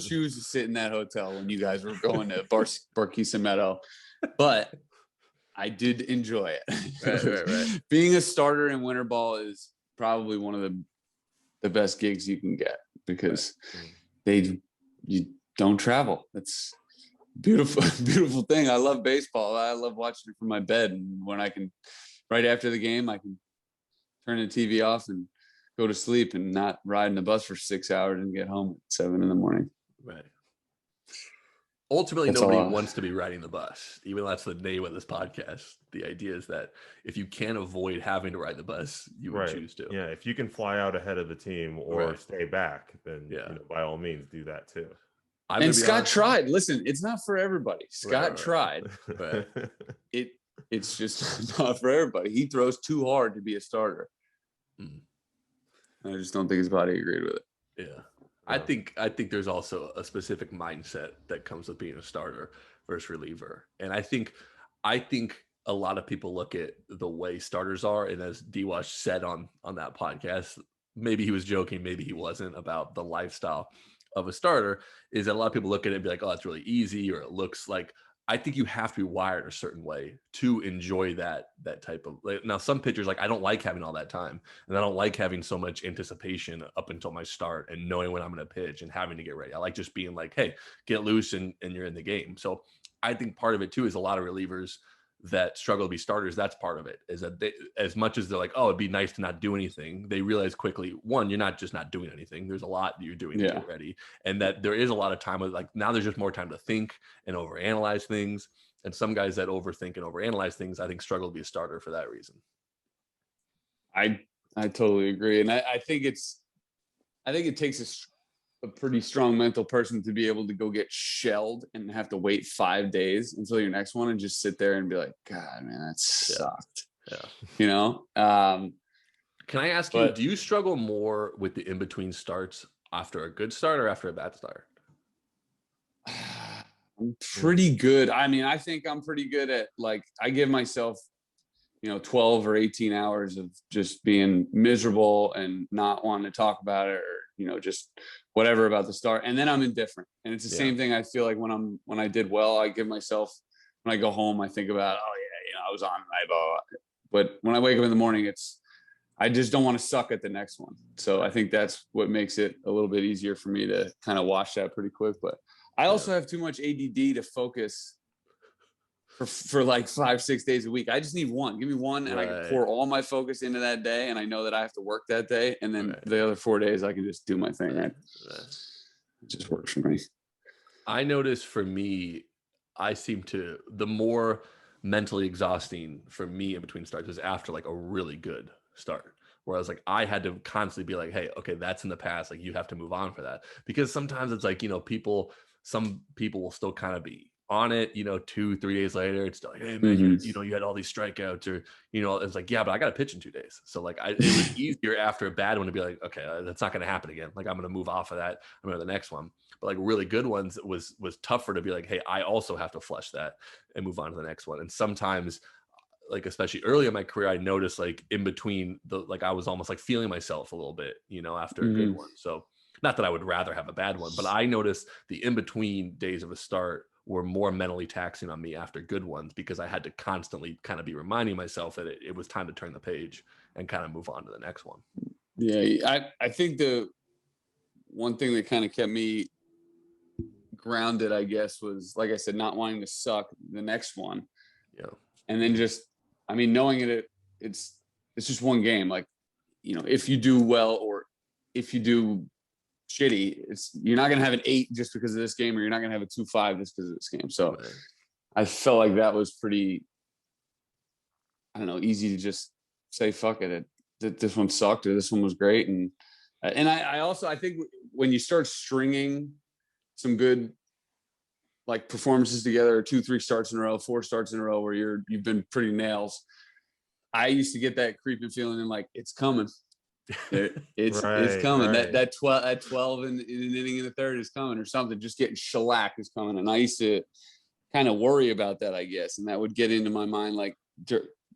choose to sit in that hotel when you guys were going to Barquisimeto, but I did enjoy it. Right. Being a starter in winter ball is probably one of the best gigs you can get because you don't travel. That's beautiful thing. I love baseball. I love watching it from my bed, and when I can, right after the game, I can turn the TV off and go to sleep and not ride in the bus for 6 hours and get home at 7 a.m. Right. Ultimately, nobody wants to be riding the bus. Even though that's the name of this podcast. The idea is that if you can't avoid having to ride the bus, you would choose to. Yeah, if you can fly out ahead of the team or stay back, then by all means do that too. And Scott tried. Listen, it's not for everybody. Scott tried, but it's just not for everybody. He throws too hard to be a starter. I just don't think his body agreed with it. Yeah. I think there's also a specific mindset that comes with being a starter versus reliever. And I think a lot of people look at the way starters are, and as D-Wash said on that podcast, maybe he was joking, maybe he wasn't, about the lifestyle of a starter, is that a lot of people look at it and be like, oh, it's really easy, or it looks like I think you have to be wired a certain way to enjoy that type of. Like, now, some pitchers, like, I don't like having all that time, and I don't like having so much anticipation up until my start and knowing when I'm going to pitch and having to get ready. I like just being like, hey, get loose and you're in the game. So I think part of it too is a lot of relievers that struggle to be starters. That's part of it, is that they, as much as they're like, oh, it'd be nice to not do anything, they realize quickly, one, you're not just not doing anything. There's a lot that you're doing to get ready, and that there is a lot of time with, like, now there's just more time to think and overanalyze things. And some guys that overthink and overanalyze things, I think, struggle to be a starter for that reason. I totally agree, and I think it takes a pretty strong mental person to be able to go get shelled and have to wait 5 days until your next one and just sit there and be like, God, man, that sucked. Yeah. You know? Can I ask you, do you struggle more with the in-between starts after a good start or after a bad start? I'm pretty good. I mean, I think I'm pretty good at, like, I give myself, 12 or 18 hours of just being miserable and not wanting to talk about it, or, just whatever about the start. And then I'm indifferent. And it's the same thing. I feel like when I did well, I give myself, when I go home, I think about, oh yeah, I was on my ball. But when I wake up in the morning, I just don't want to suck at the next one. So I think that's what makes it a little bit easier for me to kind of wash that pretty quick. But I also have too much ADD to focus for like 5-6 days a week. I just need one. Give me one, and I can pour all my focus into that day, and I know that I have to work that day, and then the other 4 days I can just do my thing. It just works for me. I notice for me, the more mentally exhausting for me in between starts is after like a really good start. Whereas, like, I had to constantly be like, hey, okay, that's in the past. Like, you have to move on for that. Because sometimes it's like, some people will still kind of be on it, 2-3 days later. It's still like, hey man, you had all these strikeouts, or, it's like, yeah, but I got to pitch in 2 days. So like, it was easier after a bad one to be like, okay, that's not going to happen again. Like, I'm going to move off of that. I'm going to the next one. But like really good ones, it was tougher to be like, hey, I also have to flush that and move on to the next one. And sometimes, like, especially early in my career, I noticed, like, in between I was almost like feeling myself a little bit, after a good one. So not that I would rather have a bad one, but I noticed the in-between days of a start were more mentally taxing on me after good ones, because I had to constantly kind of be reminding myself that it was time to turn the page and kind of move on to the next one. Yeah. I think the one thing that kind of kept me grounded, I guess, was, like I said, not wanting to suck the next one. Yeah. And then knowing it's just one game. Like, if you do well or if you do shitty, you're not going to have an 8 just because of this game, or you're not going to have a 2-5 just because of this game. So I felt like that was pretty, I don't know, easy to just say, fuck it. This one sucked, or this one was great. And I also, I think when you start stringing some good, like, performances together, 2-3 starts in a row, 4 starts in a row, where you've been pretty nails, I used to get that creeping feeling, and like, it's coming. It's coming. Right. That 12 in an inning in the third is coming, or something. Just getting shellacked is coming. And I used to kind of worry about that, I guess. And that would get into my mind, like,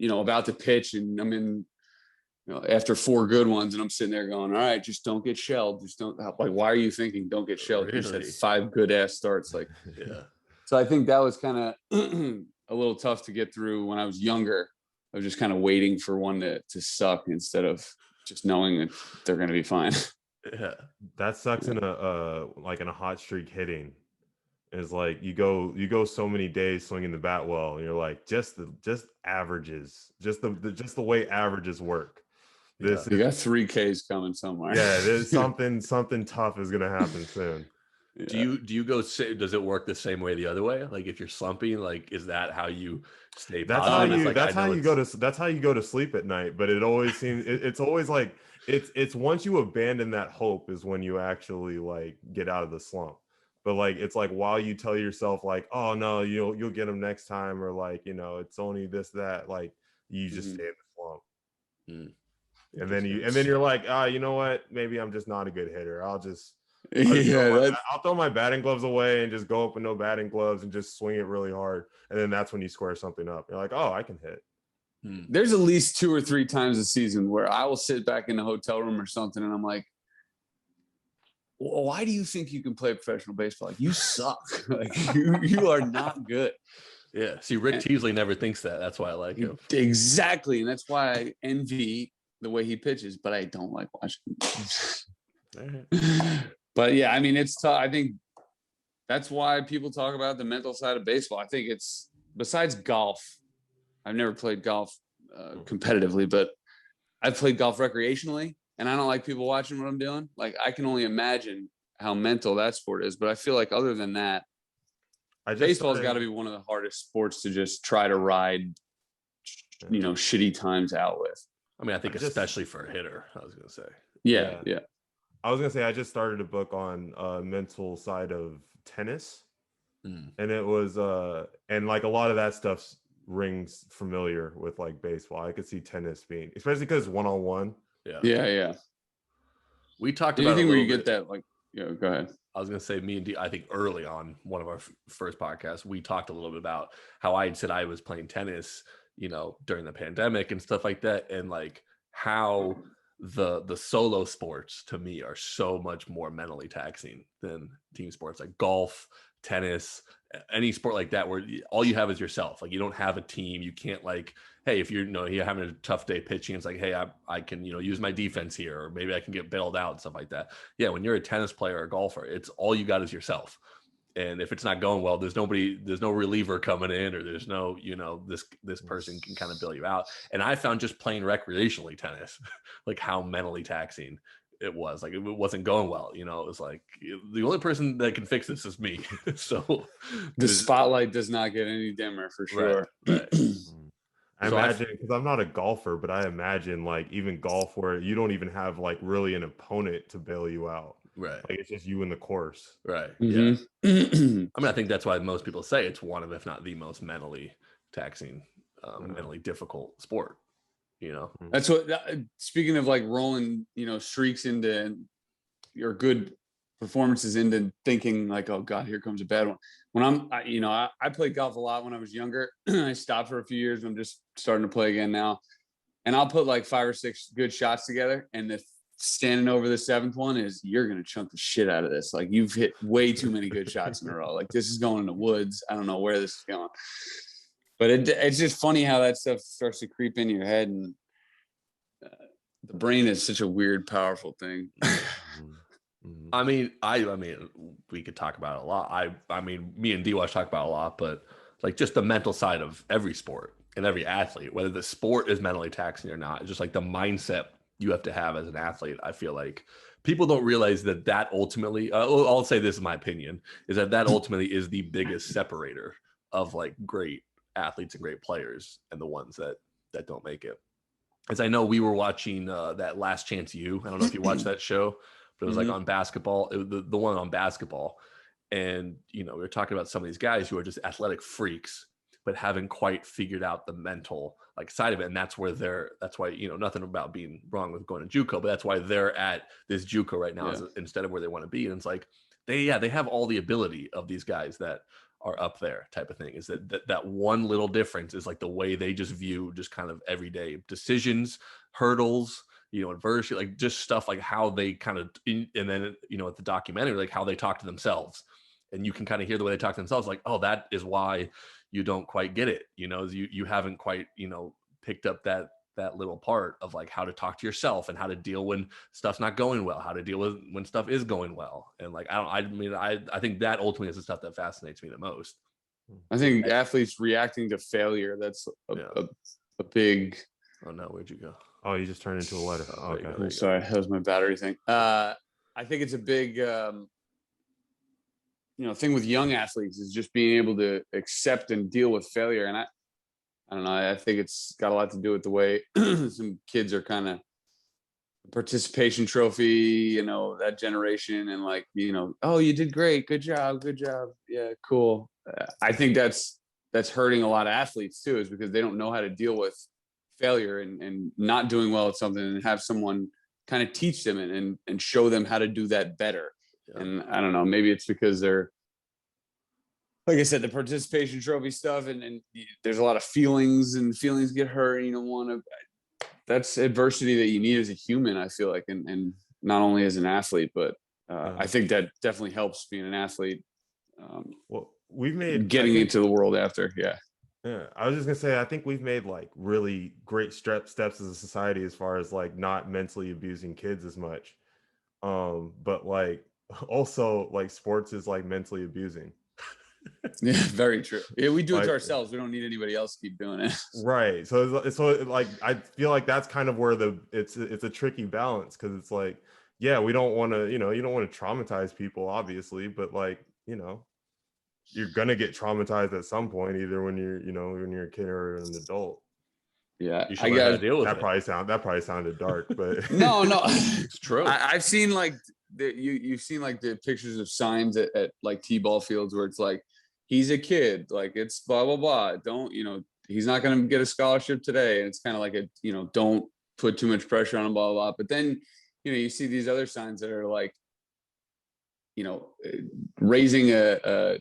about to pitch, and I'm in, after 4 good ones, and I'm sitting there going, all right, just don't get shelled. Just don't, like, why are you thinking don't get shelled? Really? You said 5 good ass starts. Like, yeah. So I think that was kind of a little tough to get through when I was younger. I was just kind of waiting for one to suck instead of just knowing that they're going to be fine. Yeah. That sucks in a hot streak hitting. Is like, you go so many days swinging the bat well, and you're like, just averages, just the way averages work. You got 3 Ks coming somewhere. Yeah, there's something tough is gonna happen soon. Yeah. Do you go? Does it work the same way the other way? Like, if you're slumping, like, is that how you stay positive? That's how you go to sleep at night. But it always seems it's always like it's once you abandon that hope is when you actually, like, get out of the slump. But like, it's like, while you tell yourself, like, oh no, you'll get them next time, or like, it's only this, that, like, you just stay in the slump. And then you're like, you know what? Maybe I'm just not a good hitter. I'll throw my batting gloves away and just go up with no batting gloves and just swing it really hard. And then that's when you square something up. You're like, oh, I can hit. There's at least 2 or 3 times a season where I will sit back in the hotel room or something, and I'm like, well, why do you think you can play professional baseball? Like, you suck. Like, you are not good. Yeah. See, Rick Teasley never thinks that. That's why I like him. Exactly. And that's why I envy the way he pitches, but I don't like watching him. But yeah, I mean, it's tough. I think that's why people talk about the mental side of baseball. I think it's, besides golf, I've never played golf competitively, but I've played golf recreationally, and I don't like people watching what I'm doing. Like, I can only imagine how mental that sport is. But I feel like other than that, baseball's got to be one of the hardest sports to just try to ride, shitty times out with. I mean, I think especially for a hitter, I was going to say. Yeah. I was going to say, I just started a book on mental side of tennis. And it was, and like a lot of that stuff rings familiar with like baseball. I could see tennis being, especially because one-on-one. Yeah. We talked about anything where you get that, like, go ahead. I was going to say, me and D, I think early on one of our first podcasts, we talked a little bit about how I had said I was playing tennis, during the pandemic and stuff like that. And like how the solo sports to me are so much more mentally taxing than team sports, like golf, tennis, any sport like that, where all you have is yourself. Like, you don't have a team. You can't, like, hey, if you're having a tough day pitching, it's like, hey, I can use my defense here, or maybe I can get bailed out and stuff like that. Yeah, when you're a tennis player or a golfer, it's all you got is yourself. And if it's not going well, there's no reliever coming in, or there's no, this person can kind of bail you out. And I found just playing recreationally tennis, like how mentally taxing it was. Like, it wasn't going well. It was like, the only person that can fix this is me. So the spotlight does not get any dimmer, for sure. Right. I imagine, because I'm not a golfer, but I imagine like even golf where you don't even have like really an opponent to bail you out. Right. Like, it's just you in the course. Right. Mm-hmm. Yeah. I mean, I think that's why most people say it's one of, if not the most mentally taxing, mentally difficult sport. That's what, speaking of like rolling, streaks into your good performances into thinking like, oh God, here comes a bad one. When I played golf a lot when I was younger. I stopped for a few years. I'm just starting to play again now. And I'll put like 5 or 6 good shots together. And the standing over the 7th one is, you're going to chunk the shit out of this. Like, you've hit way too many good shots in a row. Like, this is going in the woods. I don't know where this is going. But it's just funny how that stuff starts to creep in your head. And the brain is such a weird, powerful thing. I mean, we could talk about it a lot. I mean, me and D-Wash talk about it a lot, but like just the mental side of every sport and every athlete, whether the sport is mentally taxing or not, just like the mindset you have to have as an athlete. I feel like people don't realize that ultimately, I'll say this is my opinion, is that ultimately is the biggest separator of like great athletes and great players and the ones that don't make it. As I know, we were watching that Last Chance U. I don't know if you watched that show, but it was like on basketball. It was the one on basketball. And, we were talking about some of these guys who are just athletic freaks, but haven't quite figured out the mental like side of it. And that's why, nothing about being wrong with going to JUCO, but that's why they're at this JUCO right now instead of where they want to be. And it's like, they have all the ability of these guys that are up there type of thing. Is that one little difference is like the way they just view just kind of everyday decisions, hurdles, adversity, like just stuff like how they kind of, and then, at the documentary, like how they talk to themselves, and you can kind of hear the way they talk to themselves, like, oh, that is why you don't quite get it. You haven't quite, picked up that little part of like how to talk to yourself and how to deal when stuff's not going well, how to deal with when stuff is going well. And like, I think that ultimately is the stuff that fascinates me the most. I think athletes reacting to failure, that's a big. Oh no, where'd you go? Oh, you just turned into a letter. Oh, okay. I'm sorry, that was my battery thing. I think it's a big, thing with young athletes is just being able to accept and deal with failure. And I don't know. I think it's got a lot to do with the way some kids are kind of participation trophy, that generation, and like, oh, you did great, good job, yeah, cool. I think that's hurting a lot of athletes too, is because they don't know how to deal with failure and not doing well at something, and have someone kind of teach them and show them how to do that better. Yeah. And I don't know, maybe it's because they're, like I said, the participation trophy stuff, and there's a lot of feelings get hurt. That's adversity that you need as a human, I feel like, and not only as an athlete, but I think that definitely helps being an athlete. Well, we've made Getting into the world after. Yeah. Yeah, I was just gonna say, I think we've made like really great steps as a society as far as like not mentally abusing kids as much. But like also like sports is like mentally abusing. Yeah, very true. Yeah, we do it to Like, ourselves. We don't need anybody else to keep doing it. right. So like I feel like that's kind of where it's a tricky balance, because it's like, yeah, we don't want to, you don't want to traumatize people, obviously, but like, you're gonna get traumatized at some point, either when you're a kid or an adult. Yeah, You should learn how to deal with That it. probably sounded dark, but no, It's true. I've seen like you've seen like the pictures of signs at like t-ball fields where it's like, he's a kid, like it's blah blah blah. Don't he's not going to get a scholarship today, and it's kind of like a don't put too much pressure on him, blah blah blah. But then you see these other signs that are like raising a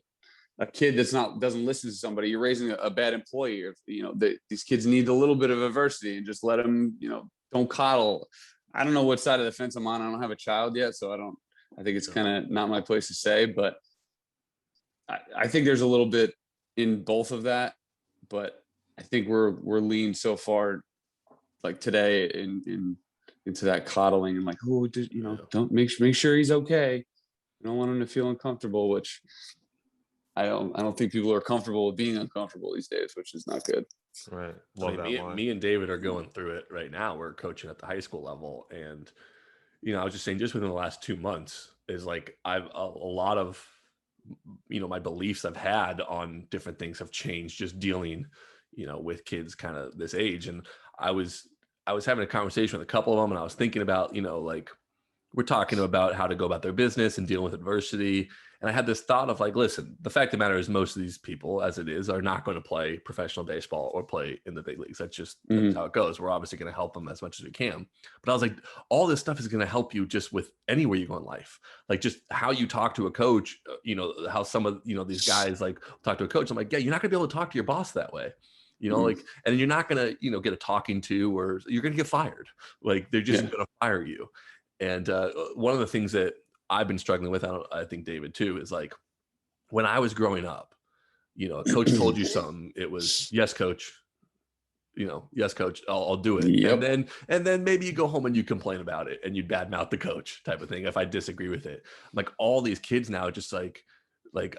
kid doesn't listen to somebody. You're raising a bad employee. If these kids need a little bit of adversity, and just let them, don't coddle. I don't know what side of the fence I'm on. I don't have a child yet, so I think it's kind of not my place to say, but I think there's a little bit in both of that. But I think we're leaning so far, like today, into that coddling and like, oh, don't make sure he's okay. I don't want him to feel uncomfortable, which I don't think people are comfortable with being uncomfortable these days, which is not good. right. I mean, me and David are going through it right now. We're coaching at the high school level, and I was just saying, just within the last 2 months is like I've a lot of my beliefs I've had on different things have changed, just dealing with kids kind of this age. And I was having a conversation with a couple of them, and I was thinking about like, we're talking about how to go about their business and dealing with adversity. And I had this thought of like, listen, the fact of the matter is most of these people, as it is, are not going to play professional baseball or play in the big leagues. That's how it goes. We're obviously going to help them as much as we can. But I was like, all this stuff is going to help you just with anywhere you go in life. Like just how you talk to a coach, how some of, these guys like talk to a coach. I'm like, yeah, you're not going to be able to talk to your boss that way. Like, and you're not going to, get a talking to, or you're going to get fired. Like they're just going to fire you. And one of the things that I've been struggling with, I think David too, is like when I was growing up, a coach told you something, it was yes, coach. Yes, coach, I'll do it. Yep. And then maybe you go home and you complain about it and you badmouth the coach type of thing if I disagree with it. Like all these kids now, just like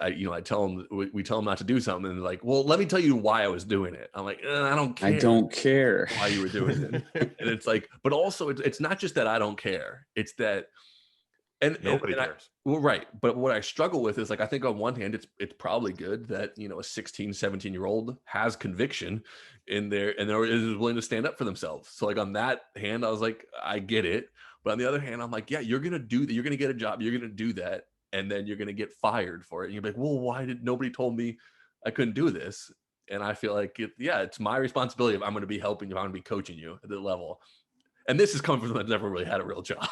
I tell them, we tell them not to do something, and they're like, well, let me tell you why I was doing it. I'm like, I don't care. I don't care why you were doing it. And it's like, but also it's not just that I don't care. It's that, and nobody cares. Well, right. But what I struggle with is like, I think on one hand, it's probably good that, a 16, 17-year-old has conviction in there and is willing to stand up for themselves. So like on that hand, I was like, I get it. But on the other hand, I'm like, yeah, you're going to do that. You're going to get a job. You're going to do that. And then you're going to get fired for it. And you're like, well, why did nobody told me I couldn't do this? And I feel like, it's my responsibility if I'm going to be helping you, if I'm going to be coaching you at the level. And this is coming from someone that's never really had a real job.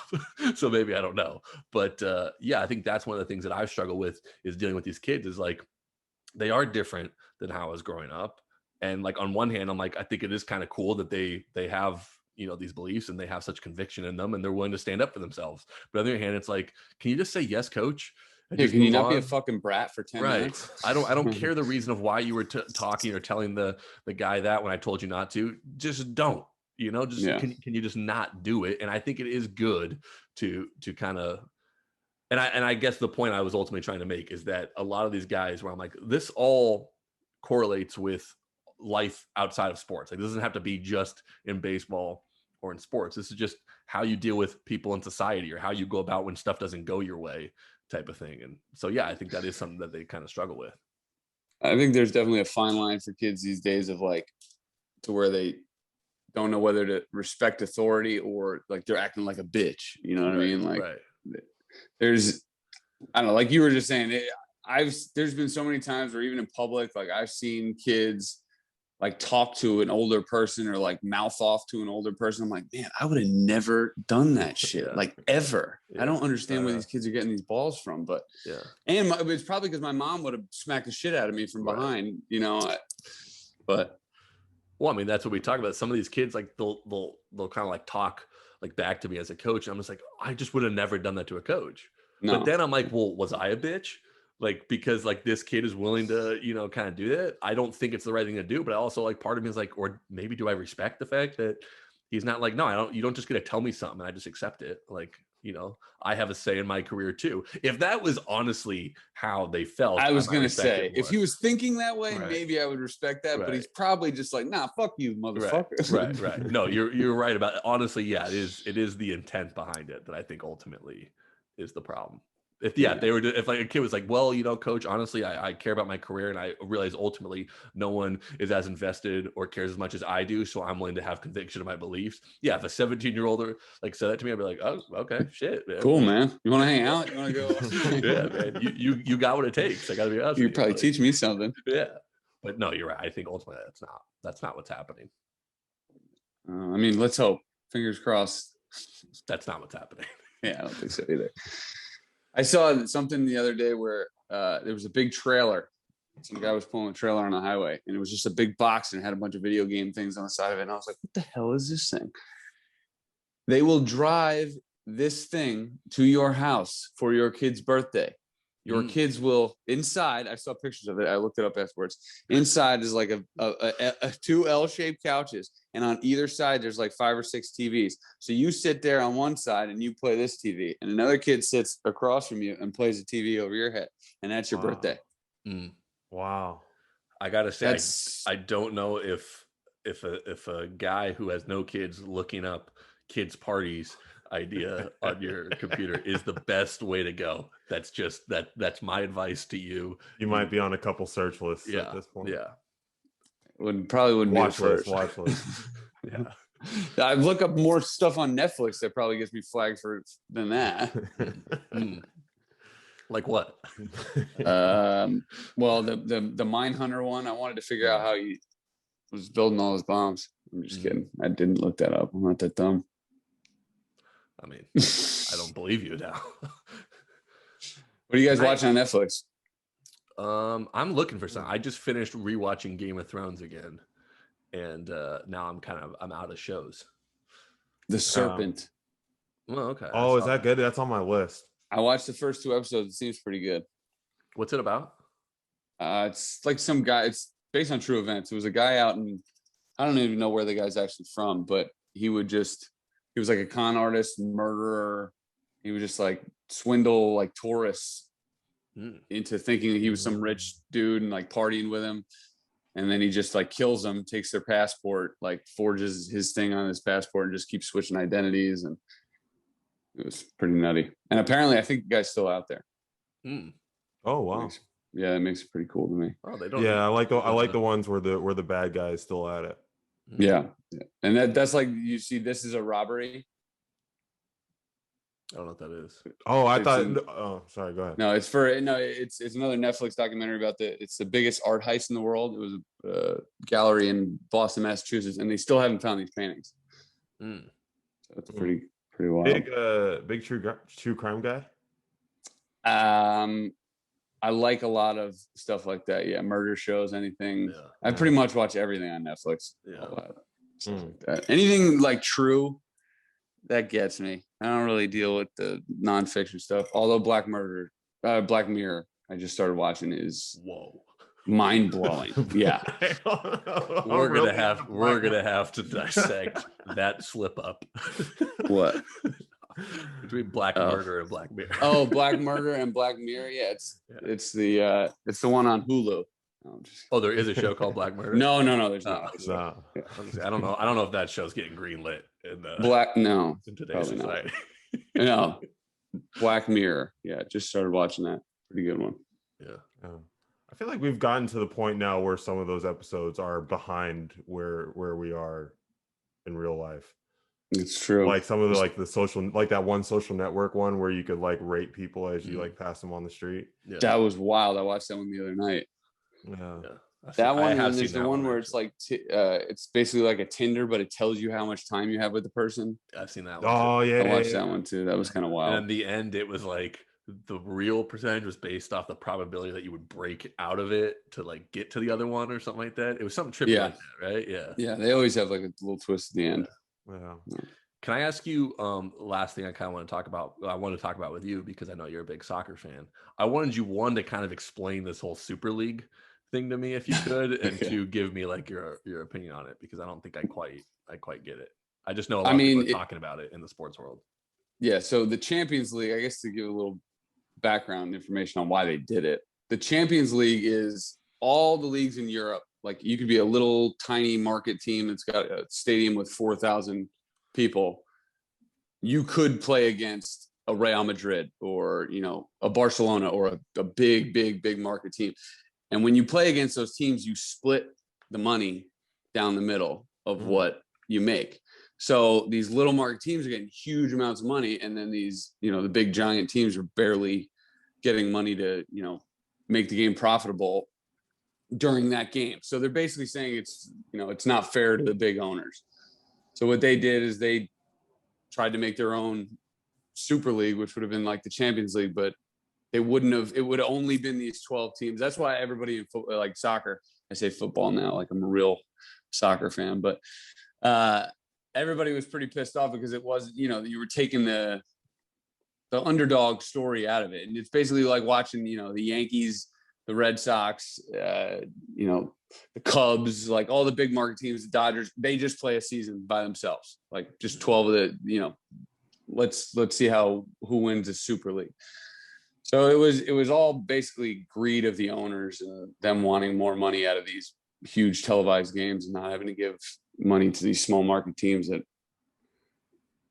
So maybe I don't know. But I think that's one of the things that I've struggled with is dealing with these kids is like, they are different than how I was growing up. And like, on one hand, I'm like, I think it is kind of cool that they have, these beliefs and they have such conviction in them and they're willing to stand up for themselves. But on the other hand, it's like, can you just say yes, coach? Can you not be a fucking brat for 10 minutes? I don't care the reason of why you were talking or telling the guy that when I told you not to. Just don't. Can you just not do it? And I think it is good to kind of, and I guess the point I was ultimately trying to make is that a lot of these guys where I'm like, this all correlates with life outside of sports. Like, it doesn't have to be just in baseball or in sports. This is just how you deal with people in society or how you go about when stuff doesn't go your way type of thing. And so, I think that is something that they kind of struggle with. I think there's definitely a fine line for kids these days of like, to where they don't know whether to respect authority or like they're acting like a bitch. You know what I mean? Like there's, I don't know, like you were just saying, there's been so many times where even in public, like I've seen kids like talk to an older person or like mouth off to an older person. I'm like, man, I would have never done that shit, like ever. I don't understand where these kids are getting these balls from, but and it's probably because my mom would have smacked the shit out of me from behind, but. Well, I mean, that's what we talk about. Some of these kids, like they'll kind of like talk like back to me as a coach. And I'm just like, I just would have never done that to a coach. No. But then I'm like, well, was I a bitch? Like, because like this kid is willing to, kind of do that. I don't think it's the right thing to do, but I also like part of me is like, or maybe do I respect the fact that he's not like, no, I don't, you don't just get to tell me something and I just accept it. Like, I have a say in my career too. If that was honestly how they felt, I was might going to respect say, it if more. he was thinking that way, Right. maybe I would respect that, but Right. he's probably just like, nah, fuck you, motherfucker. Right. No, you're right about it. Honestly, yeah, it is the intent behind it that I think ultimately is the problem. If like a kid was like, well, coach, honestly, I care about my career and I realize ultimately no one is as invested or cares as much as I do, so I'm willing to have conviction of my beliefs. Yeah, if a 17-year-old like said that to me, I'd be like, oh, okay, shit, man. Cool, man. You want to hang out? You want to go? Yeah, man. You got what it takes. I got to be honest. You with probably teach me something. Yeah, but no, you're right. I think ultimately that's not what's happening. I mean, let's hope. Fingers crossed. That's not what's happening. Yeah, I don't think so either. I saw something the other day where there was a big trailer. Some guy was pulling a trailer on the highway, and it was just a big box and it had a bunch of video game things on the side of it. And I was like, what the hell is this thing? They will drive this thing to your house for your kid's birthday. Your kids will inside. I saw pictures of it. I looked it up afterwards. Inside is like a two L-shaped couches, and on either side there's like 5 or 6 TVs. So you sit there on one side and you play this TV, and another kid sits across from you and plays a TV over your head, and that's your birthday. Wow. I gotta say, I don't know if a guy who has no kids looking up kids parties idea on your computer is the best way to go. That's my advice to you. You might be on a couple search lists at this point. Yeah. Probably wouldn't watch be list. Yeah. I look up more stuff on Netflix that probably gets me flagged for than that. Like what? Well, the Mindhunter one, I wanted to figure out how he was building all his bombs. I'm just kidding. I didn't look that up. I'm not that dumb. I mean, I don't believe you now. What are you guys watching on Netflix? I'm looking for something. I just finished rewatching Game of Thrones again, and now I'm out of shows. The Serpent. Well, okay. Oh, is that good? That's on my list. I watched the first 2 episodes. It seems pretty good. What's it about? It's like some guy. It's based on true events. It was a guy out in, I don't even know where the guy's actually from, but he was like a con artist, murderer. He would just like swindle like tourists into thinking that he was some rich dude and like partying with him. And then he just like kills them, takes their passport, like forges his thing on his passport and just keeps switching identities. And it was pretty nutty. And apparently I think the guy's still out there. Oh, wow. That makes it pretty cool to me. Oh, they don't. Yeah, I like the ones where the bad guy is still at it. Yeah. And that's like, you see, this is a robbery. I don't know what that is. Oh, I thought. Oh, sorry. Go ahead. No, it's another Netflix documentary about it's the biggest art heist in the world. It was a gallery in Boston, Massachusetts, and they still haven't found these paintings. So it's pretty wild. Big true crime guy. I like a lot of stuff like that. Yeah, murder shows, anything. Yeah. I pretty much watch everything on Netflix. Yeah. Like that. Anything like true, that gets me. I don't really deal with the nonfiction stuff. Although Black Mirror, I just started watching is mind blowing. Yeah. We're gonna have to dissect that slip up. What? Between Black Murder and Black Mirror. Oh, Black Murder and Black Mirror. Yeah, it's the one on Hulu. Oh, there is a show called Black Murder. No, there's not. No. I don't know if that show's getting greenlit in today's society. No, Black Mirror. Yeah, just started watching that. Pretty good one. Yeah. I feel like we've gotten to the point now where some of those episodes are behind where we are in real life. It's true. Like some of the the social, like that one Social Network one where you could like rate people as you like pass them on the street. Yeah. That was wild. I watched that one the other night. Yeah. That one, and there's the one where it's like it's basically like a Tinder, but it tells you how much time you have with the person. I've seen that one. Oh yeah, I watched that one too. That was kind of wild. And in the end, it was like the real percentage was based off the probability that you would break out of it to like get to the other one or something like that. It was something trippy like that, right? Yeah. Yeah, they always have like a little twist at the end. Yeah. Can I ask you last thing I kind of want to talk about? I want to talk about with you because I know you're a big soccer fan. I wanted you to kind of explain this whole Super League thing to me if you could, and to give me like your opinion on it, because I don't think I quite get it. I just know a lot of people are talking about it in the sports world. Yeah, so the Champions League, I guess to give a little background information on why they did it. The Champions League is all the leagues in Europe. Like you could be a little tiny market team that's got a stadium with 4,000 people. You could play against a Real Madrid or, a Barcelona or a big market team. And when you play against those teams, you split the money down the middle of what you make. So these little market teams are getting huge amounts of money. And then these, the big giant teams are barely getting money to, make the game profitable during that game. So they're basically saying it's not fair to the big owners. So what they did is they tried to make their own Super League, which would have been like the Champions League, but it would have only been these 12 teams. That's why everybody in football, like soccer, I say football now, like I'm a real soccer fan, but everybody was pretty pissed off because it wasn't, you were taking the underdog story out of it. And it's basically like watching, the Yankees, the Red Sox, the Cubs, like all the big market teams, the Dodgers, they just play a season by themselves. Like just 12 of the, let's see who wins the Super League. So it was all basically greed of the owners and them wanting more money out of these huge televised games and not having to give money to these small market teams that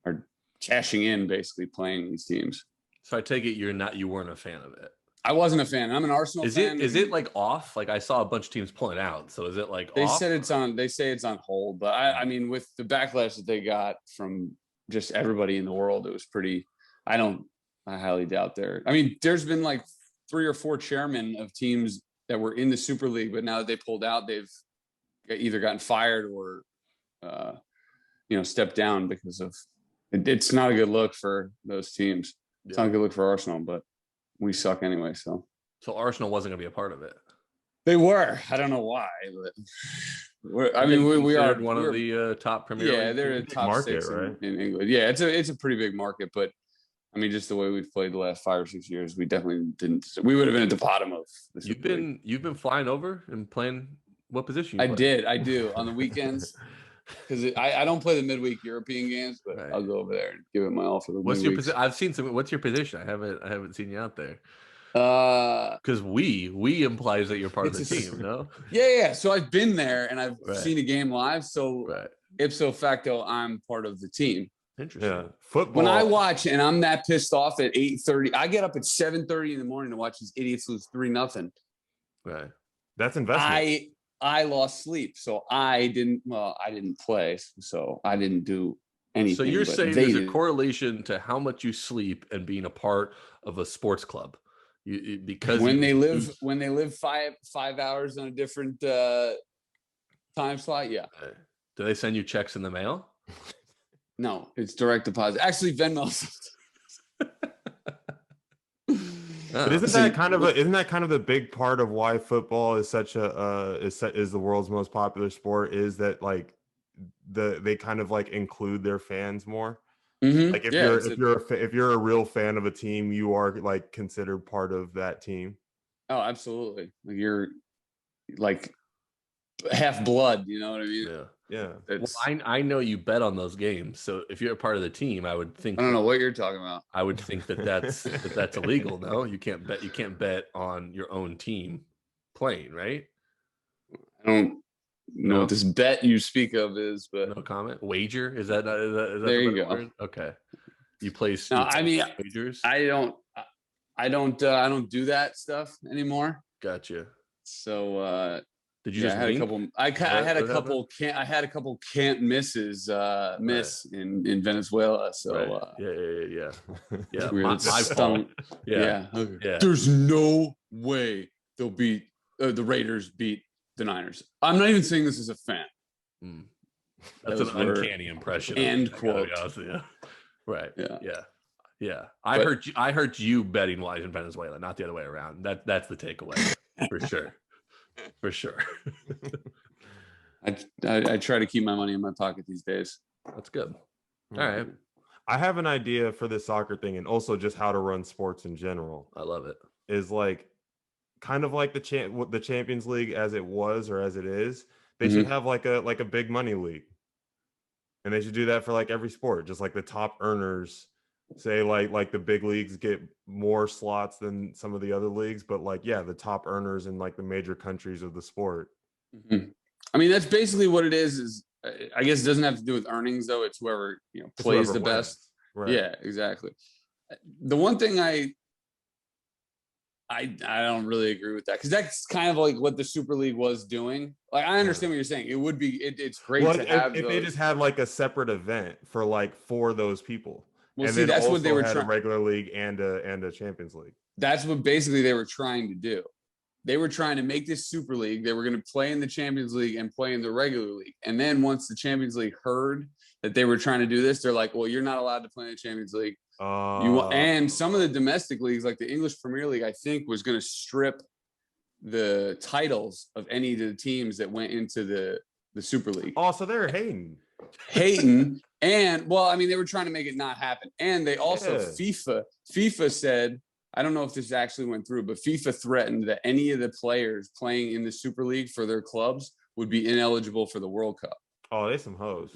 are cashing in, basically playing these teams. So I take it you weren't a fan of it. I wasn't a fan. I'm an Arsenal fan. Is it like off? Like I saw a bunch of teams pulling out. So is it like they off? They say it's on hold, but I mean, with the backlash that they got from just everybody in the world, it was pretty, I highly doubt I mean, there's been like 3 or 4 chairmen of teams that were in the Super League, but now that they pulled out, they've either gotten fired or, stepped down because of it's not a good look for those teams. It's not a good look for Arsenal, but we suck anyway. So Arsenal wasn't going to be a part of it. They were. I don't know why, but we are one of the top Premier League. Yeah, they're the top market, 6 right? in England. Yeah, it's a pretty big market, but I mean, just the way we've played the last 5 or 6 years, we definitely didn't. We would have been at the bottom of this. You've been flying over and playing. What position? I do on the weekends because I don't play the midweek European games, but right. I'll go over there and give it my all for the. What's your position? I've seen some. What's your position? I haven't seen you out there. Because we implies that you're part of the team, no? Yeah. So I've been there and I've seen a game live. So ipso facto, I'm part of the team. Interesting. Yeah. Football. When I watch and I'm that pissed off at 8:30, I get up at 7:30 in the morning to watch these idiots lose 3-0. Right. That's investment. I lost sleep, so I didn't play, so I didn't do anything. So you're saying there's a correlation to how much you sleep and being a part of a sports club, because when they live 5 hours on a different time slot. Yeah. Do they send you checks in the mail? No, it's direct deposit. Actually, Venmo. But isn't that kind of the big part of why football is such is the world's most popular sport, is that like they kind of like include their fans more. Mm-hmm. Like if you're a real fan of a team, you are like considered part of that team. Oh, absolutely. Like you're like half blood, you know what I mean? Yeah. Well, I know you bet on those games, so if you're a part of the team, I would think. I don't know what you're talking about. I would think that's illegal. No, you can't bet on your own team playing, right? I don't know what this bet you speak of is, but no comment. Wager is that there you go. Word? Okay, you play. No, I mean wagers. I don't do that stuff anymore. Gotcha. So. Did you just I had a couple? I had a couple can't misses miss in Venezuela. So yeah. My fault. Yeah. There's no way they'll beat the Raiders beat the Niners. I'm not even saying this as a fan. That's an uncanny impression. End quote. Right. Yeah. I heard you betting wise in Venezuela, not the other way around. That's the takeaway for sure. For sure. I try to keep my money in my pocket these days. That's good. All right. I have an idea for this soccer thing, and also just how to run sports in general. I love it. Is like kind of like the Champions League as it was or as it is. They should have like a big money league, and they should do that for like every sport. Just like the top earners, say like the big leagues get more slots than some of the other leagues, but like the top earners in like the major countries of the sport. I mean, that's basically what it is. Is I guess it doesn't have to do with earnings though. It's whoever plays the best. Right. Yeah, exactly. The one thing I don't really agree with that, because that's kind of like what the Super League was doing. Like, I understand what you're saying. It would be it's great to have if they just had like a separate event for those people. Well, and see, then that's also what they were had a trying. regular league and a Champions League. That's what basically they were trying to do. They were trying to make this Super League. They were going to play in the Champions League and play in the regular league. And then once the Champions League heard that they were trying to do this, they're like, well, you're not allowed to play in the Champions League. And some of the domestic leagues, like the English Premier League, I think was going to strip the titles of any of the teams that went into the Super League. Oh, so they're hating. And well, I mean, they were trying to make it not happen. And they also FIFA said, I don't know if this actually went through, but FIFA threatened that any of the players playing in the Super League for their clubs would be ineligible for the World Cup. Oh, they some hoes.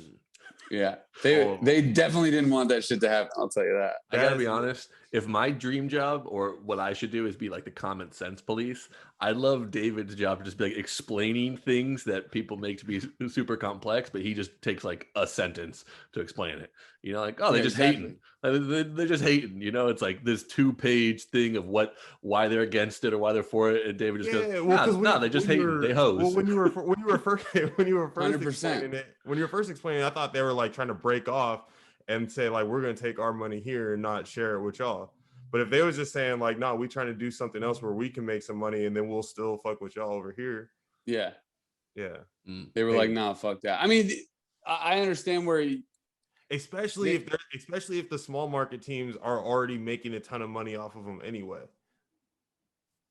Yeah, they definitely didn't want that shit to happen. I'll tell you that. I gotta be honest. If my dream job, or what I should do, is be like the common sense police, I love David's job to just be like explaining things that people make to be super complex, but he just takes like a sentence to explain it. You know, like, oh, they're just hating. They're just hating. You know, it's like this 2-page thing of why they're against it or why they're for it, and David just goes, no, they just hating. They hoes. Well, when you were first 100%. When you were first explaining, I thought they were like trying to break off and say like, we're going to take our money here and not share it with y'all. But if they was just saying like, no, we trying to do something else where we can make some money and then we'll still fuck with y'all over here. Yeah. They were Hey. like, nah, fuck that. I mean, I understand where especially if the small market teams are already making a ton of money off of them anyway.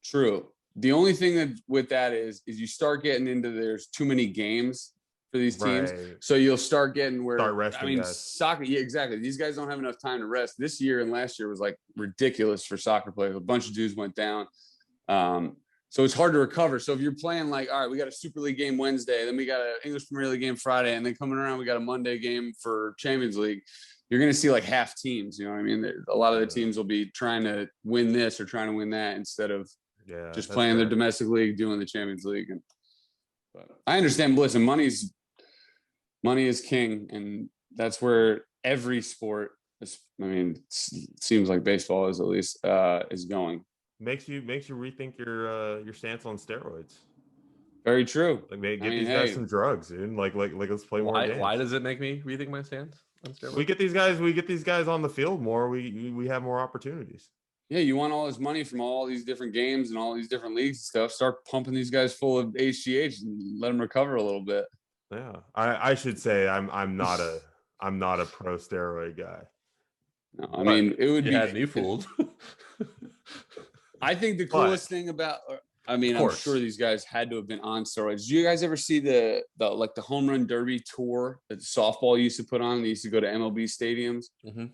True. The only thing that with that is you start getting into there's too many games for these teams. Right. So you'll start getting where guys. soccer, yeah, exactly. These guys don't have enough time to rest. This year and last year was like ridiculous for soccer players. A bunch of dudes went down. So it's hard to recover. So if you're playing like, all right, we got a Super League game Wednesday, then we got an English Premier League game Friday, and then coming around, we got a Monday game for Champions League, you're going to see like half teams. You know what I mean? A lot of the teams will be trying to win this or trying to win that instead of just playing their domestic league, doing the Champions League. But I understand. Listen, money is king, and that's where every sport is, I mean, it seems like baseball is at least is going. Makes you rethink your stance on steroids. Very true. Like, get these guys some drugs, dude. Like let's play more games. Why does it make me rethink my stance on steroids? We get these guys on the field more. We have more opportunities. Yeah, you want all this money from all these different games and all these different leagues and stuff. Start pumping these guys full of HGH and let them recover a little bit. Yeah, I should say I'm not a pro steroid guy. No, I mean, it would be. You had me fooled. I think the coolest thing about, I mean, I'm sure these guys had to have been on steroids. Do you guys ever see the home run derby tour that softball used to put on? They used to go to MLB stadiums. Mm-hmm.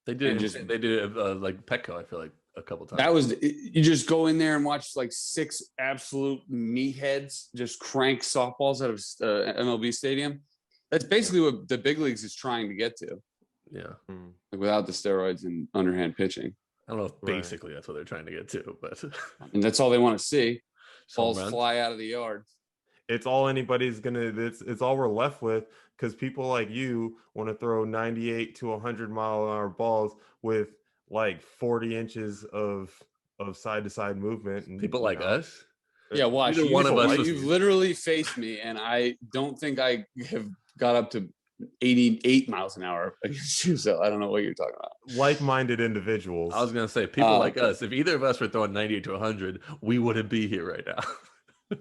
They did it like Petco, I feel like, a couple times. That was, you just go in there and watch like 6 absolute meatheads just crank softballs out of MLB stadium. That's basically what the big leagues is trying to get to. Yeah. Like without the steroids and underhand pitching. I don't know if basically that's what they're trying to get to, but and that's all they want to see. Balls fly out of the yard. It's all anybody's gonna. It's all we're left with, because people like you want to throw 98 to 100-mile-an-hour balls with like 40 inches of side to side movement. And people like us. Yeah, watch. One of us. You've literally faced me, and I don't think I have got up to 88 miles an hour against you, so I don't know what you're talking about. Like-minded individuals. I was gonna say people like us. If either of us were throwing 98 to 100, we wouldn't be here right now.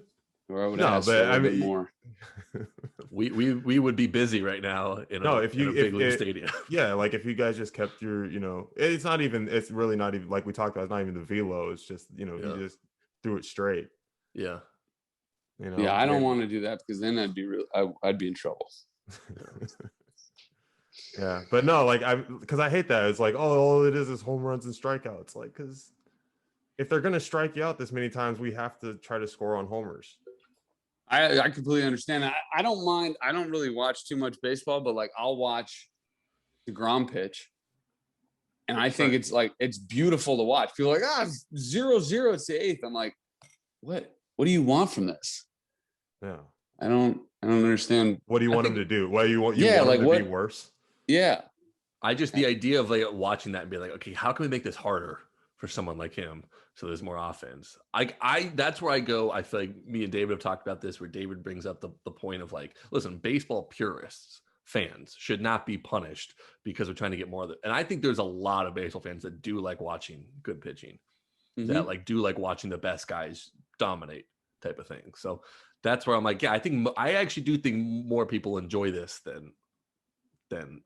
Or I would have a little bit more. we would be busy right now in a big league stadium. Yeah, like if you guys just kept your, it's really not even like we talked about. It's not even the velo. It's just you just threw it straight. Yeah. I don't want to do that, because then I'd be in trouble. Yeah, but no, like because I hate that. It's like, oh, all it is home runs and strikeouts. Like, because if they're gonna strike you out this many times, we have to try to score on homers. I completely understand. I don't mind. I don't really watch too much baseball, but like I'll watch DeGrom pitch. And I think it's like, it's beautiful to watch. People are like, 0-0, it's the eighth. I'm like, what do you want from this? Yeah. I don't understand. What do you want him to do? What do you want? You Yeah, want like him to what? be worse? Yeah. The idea of like watching that and be like, okay, how can we make this harder for someone like him so there's more offense? That's where I go. I feel like me and David have talked about this, where David brings up the point of like, listen, baseball purists, fans should not be punished because we're trying to get more of it. And I think there's a lot of baseball fans that do like watching good pitching, that like do like watching the best guys dominate type of thing. So that's where I'm like, yeah, I actually do think more people enjoy this than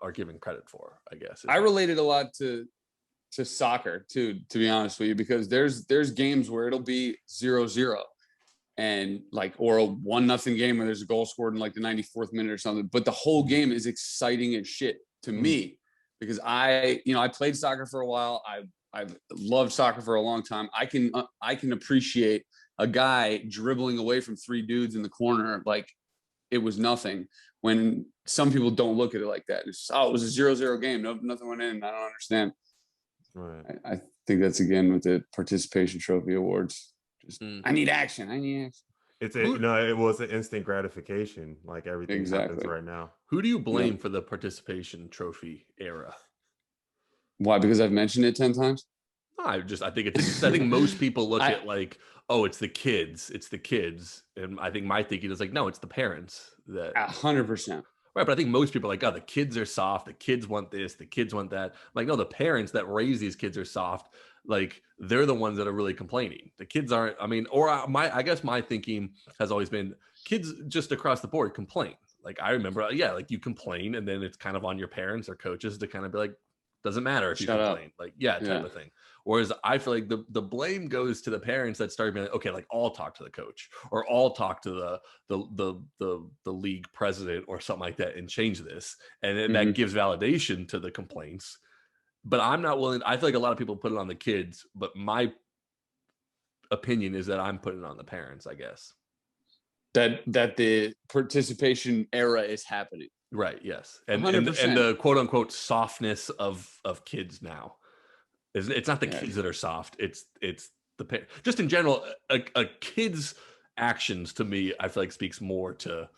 are given credit for, I guess. I related a lot to soccer too, to be honest with you, because there's games where it'll be 0-0 and like, or a 1-0 game where there's a goal scored in like the 94th minute or something, but the whole game is exciting as shit to me, because I played soccer for a while. I've loved soccer for a long time. I can appreciate a guy dribbling away from 3 dudes in the corner like it was nothing, when some people don't look at it like that. It's just, it was a 0-0 game. Nothing went in. I don't understand. Right. I think that's again with the participation trophy awards. Just I need action. It was an instant gratification, like everything happens right now. Who do you blame for the participation trophy era? Why? Because I've mentioned it 10 times. I think most people look at like, oh, it's the kids, and I think my thinking is like, no, it's the parents. That 100%. Right, but I think most people are like, oh, the kids are soft. The kids want this. The kids want that. I'm like, no, the parents that raise these kids are soft. Like, they're the ones that are really complaining. The kids aren't. I mean, I guess my thinking has always been, kids just across the board complain. Like, I remember, like you complain, and then it's kind of on your parents or coaches to kind of be like, doesn't matter if you complain. Like, type of thing. Whereas I feel like the blame goes to the parents that start being like, okay, like I'll talk to the coach, or I'll talk to the league president or something like that and change this. And then that gives validation to the complaints. But I'm not willing. I feel like a lot of people put it on the kids, but my opinion is that I'm putting it on the parents, I guess. That the participation era is happening. Right. Yes. And the quote unquote softness of kids now. It's not the kids that are soft. It's the just in general, a kid's actions to me, I feel like speaks more to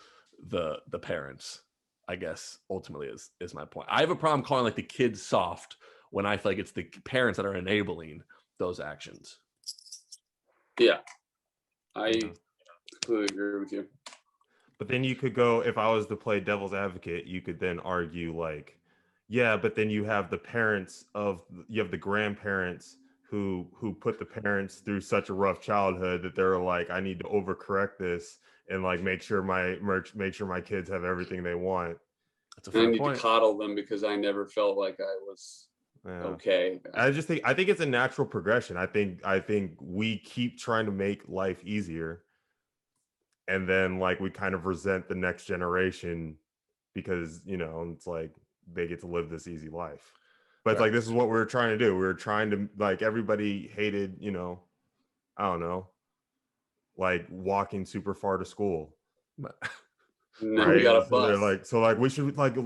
the parents, I guess, ultimately is my point. I have a problem calling like the kids soft when I feel like it's the parents that are enabling those actions. Yeah. I completely agree with you. But then you could go, if I was to play devil's advocate, you could then argue like, yeah, but then you have the grandparents who put the parents through such a rough childhood that they're like, I need to overcorrect this and like make sure my kids have everything they want. That's a fair point. I need to coddle them because I never felt like I was okay. I think it's a natural progression. I think we keep trying to make life easier, and then like we kind of resent the next generation because it's like they get to live this easy life. But it's like, this is what we're trying to do. We're trying to, like, everybody hated, I don't know, like walking super far to school. Right? We got a bus. So they're like, we should like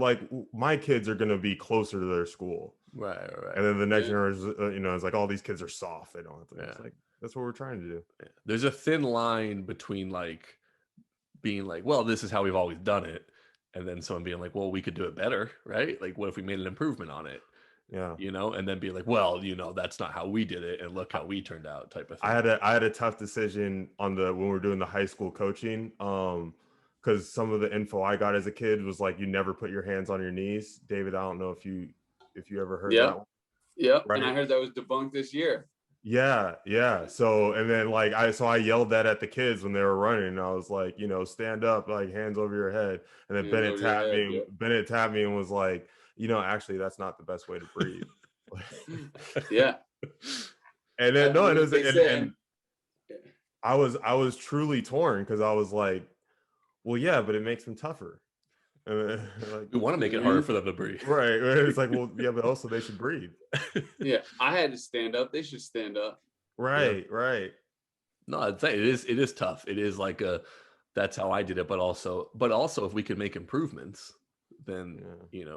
my kids are gonna be closer to their school. Right. And then the next generation, it's like all these kids are soft. They don't have to. It's like, that's what we're trying to do. Yeah. There's a thin line between like being like, well, this is how we've always done it, and then someone being like, well, we could do it better, right? Like, what if we made an improvement on it? Yeah. And then be like, well, that's not how we did it, and look how we turned out, type of thing. I had a tough decision when we were doing the high school coaching, because some of the info I got as a kid was like, you never put your hands on your knees. David, I don't know if you ever heard that one. Yeah. Right? And I heard that was debunked this year. Yeah. So, and then like I yelled that at the kids when they were running, and I was like, stand up, like hands over your head. And then Bennett tapped me and was like, actually that's not the best way to breathe. Yeah. And then it was, and I was truly torn, because I was like, well, yeah, but it makes them tougher. Like, We want to make it harder for them to breathe. right. It's like, well, yeah, but also they should breathe. Yeah, I had to stand up. They should stand up. Right, right. No, I'd say it is tough. It is like that's how I did it, but also if we could make improvements, then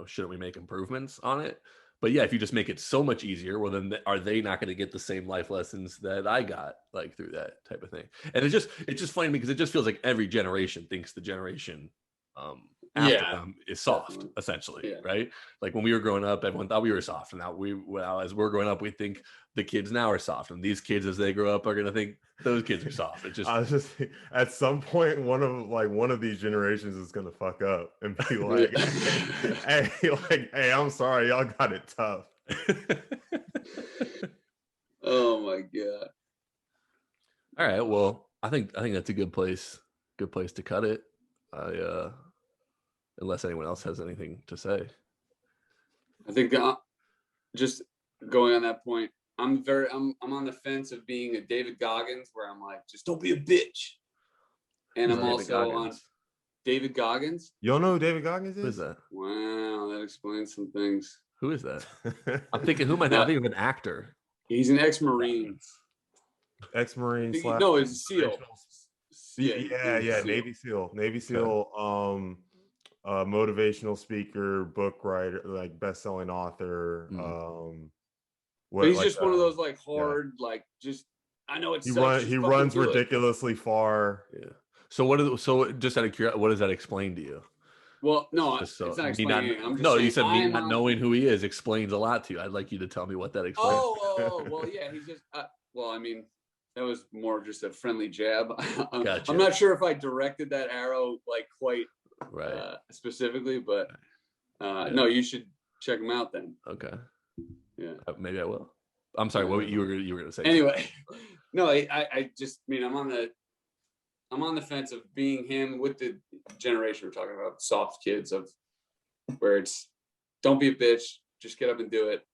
shouldn't we make improvements on it? But yeah, if you just make it so much easier, well, then are they not going to get the same life lessons that I got like through that type of thing? And it's just funny because it just feels like every generation thinks the generation after them is soft, definitely. essentially, Yeah. right? Like when we were growing up, everyone thought we were soft, and now as we're growing up, we think the kids now are soft, and these kids as they grow up are going to think those kids are soft. It's just I was just at some point one of these generations is gonna fuck up and be like, hey, I'm sorry, y'all got it tough. Oh my god. All right, well, I think that's a good place to cut it. Unless anyone else has anything to say. I think just going on that point, I'm on the fence of being a David Goggins, where I'm like, just don't be a bitch. And I'm also on David Goggins. You don't know who David Goggins is? Who is that? Wow, that explains some things. Who is that? I'm thinking, who am I? I think of an actor. He's an ex-Marine. Ex-Marine / no, he's a SEAL. Yeah, Navy SEAL. Motivational speaker, book writer, like best-selling author. But he's just one of those like hard, like just. I know it's. He runs ridiculously far. Yeah. So just out of curiosity, what does that explain to you? Well, no, it's not explaining. I'm just saying, you said me not knowing who he is explains a lot to you. I'd like you to tell me what that explains. Oh, well, yeah, he's just. Well, I mean, that was more just a friendly jab. Gotcha. I'm not sure if I directed that arrow like quite specifically, but no, you should check him out then. Okay. Yeah. Maybe I will. I'm sorry. What you were going to say? Anyway, no, I just mean I'm on the fence of being him with the generation we're talking about, soft kids, of where it's don't be a bitch, just get up and do it.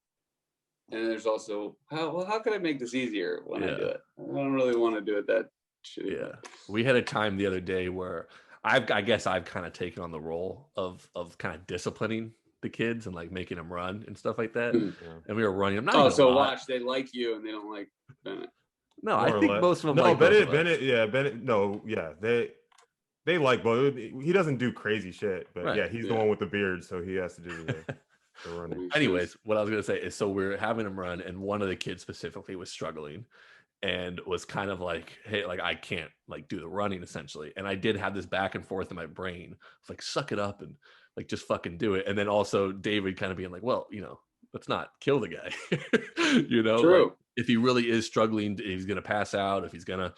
And there's also how can I make this easier when I do it? I don't really want to do it that shitty. Yeah. We had a time the other day where I guess I've kind of taken on the role of kind of disciplining the kids and like making them run and stuff like that. And we were running them. Watch, they like you and they don't like Bennett. No, I think most of them. No, like Bennett. No, yeah, they like both. He doesn't do crazy shit, but he's the one with the beard, so he has to do the running. Anyways, what I was gonna say is, so we're having him run, and one of the kids specifically was struggling, and was kind of like, "Hey, like I can't like do the running essentially." And I did have this back and forth in my brain, it's like, "Suck it up and like just fucking do it." And then also David kind of being like, "Well, let's not kill the guy." True. Like, if he really is struggling, if he's gonna pass out, if he's gonna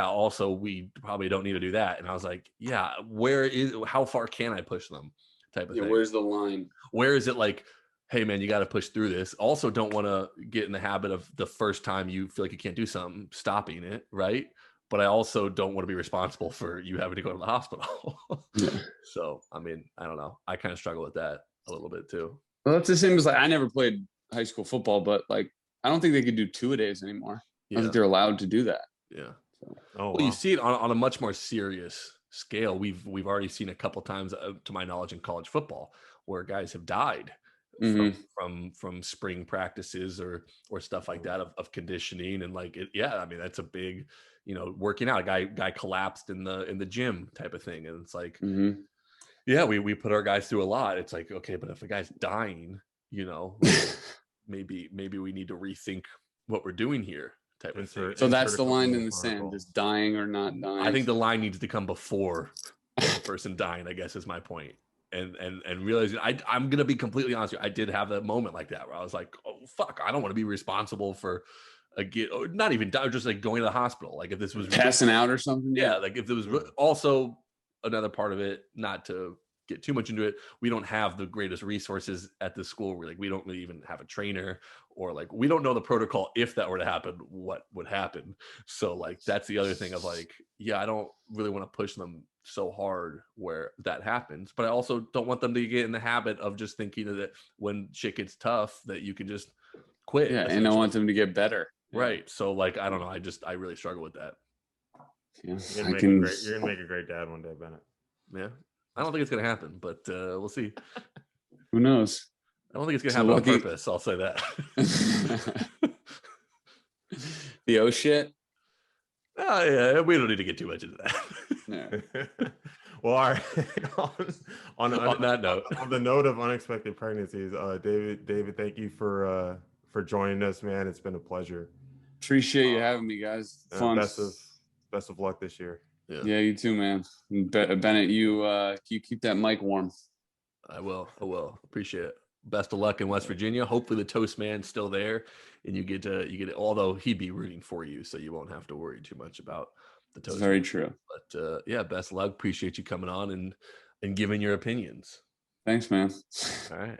also we probably don't need to do that. And I was like, yeah, how far can I push them type of thing? Where's the line? Where is it like, hey man, you got to push through this. Also don't want to get in the habit of the first time you feel like you can't do something, stopping it, right? But I also don't want to be responsible for you having to go to the hospital. So I mean, I don't know, I kind of struggle with that a little bit too. Well, that's the same as like, I never played high school football, but like I don't think they could do 2-a-days anymore. I don't think they're allowed to do that. Yeah. Well, you see it on a much more serious scale. We've already seen a couple times, to my knowledge, in college football, where guys have died from spring practices or stuff like that of conditioning and like it. Yeah, I mean that's a big, working out. A guy collapsed in the gym type of thing, and it's like, yeah, we put our guys through a lot. It's like, okay, but if a guy's dying, maybe we need to rethink what we're doing here type of thing. So that's the line in the sand, is dying or not dying. I think the line needs to come before the person dying, I guess is my point. And realizing I'm gonna be completely honest with you, I did have that moment like that where I was like, oh fuck, I don't want to be responsible for not even just like going to the hospital. Like if this was passing out or something. Yeah, like if there was also another part of it, not to get too much into it, we don't have the greatest resources at the school. We don't really even have a trainer, or like we don't know the protocol. If that were to happen, what would happen? So like that's the other thing of like, yeah, I don't really want to push them so hard where that happens, but I also don't want them to get in the habit of just thinking that when shit gets tough that you can just quit. Yeah, and I want them to get better. Right. So like I don't know, I really struggle with that. Yeah, you're gonna make a great dad one day, Bennett. Yeah. I don't think it's gonna happen, but we'll see. Who knows? I don't think it's gonna So happen on lucky- purpose. I'll say that. The O shit. Yeah, we don't need to get too much into that. Yeah. Well, all right. on that note, on the note of unexpected pregnancies, David, thank you for joining us, man. It's been a pleasure. Appreciate you having me, guys. Fun. Best of luck this year. Yeah, you too, man. And Bennett, you keep that mic warm. I will. Appreciate it. Best of luck in West Virginia. Hopefully the Toast Man's still there, and you get it. Although he'd be rooting for you, so you won't have to worry too much about the Toast. Very Man. true. But yeah, best of luck. Appreciate you coming on and giving your opinions. Thanks, man. All right.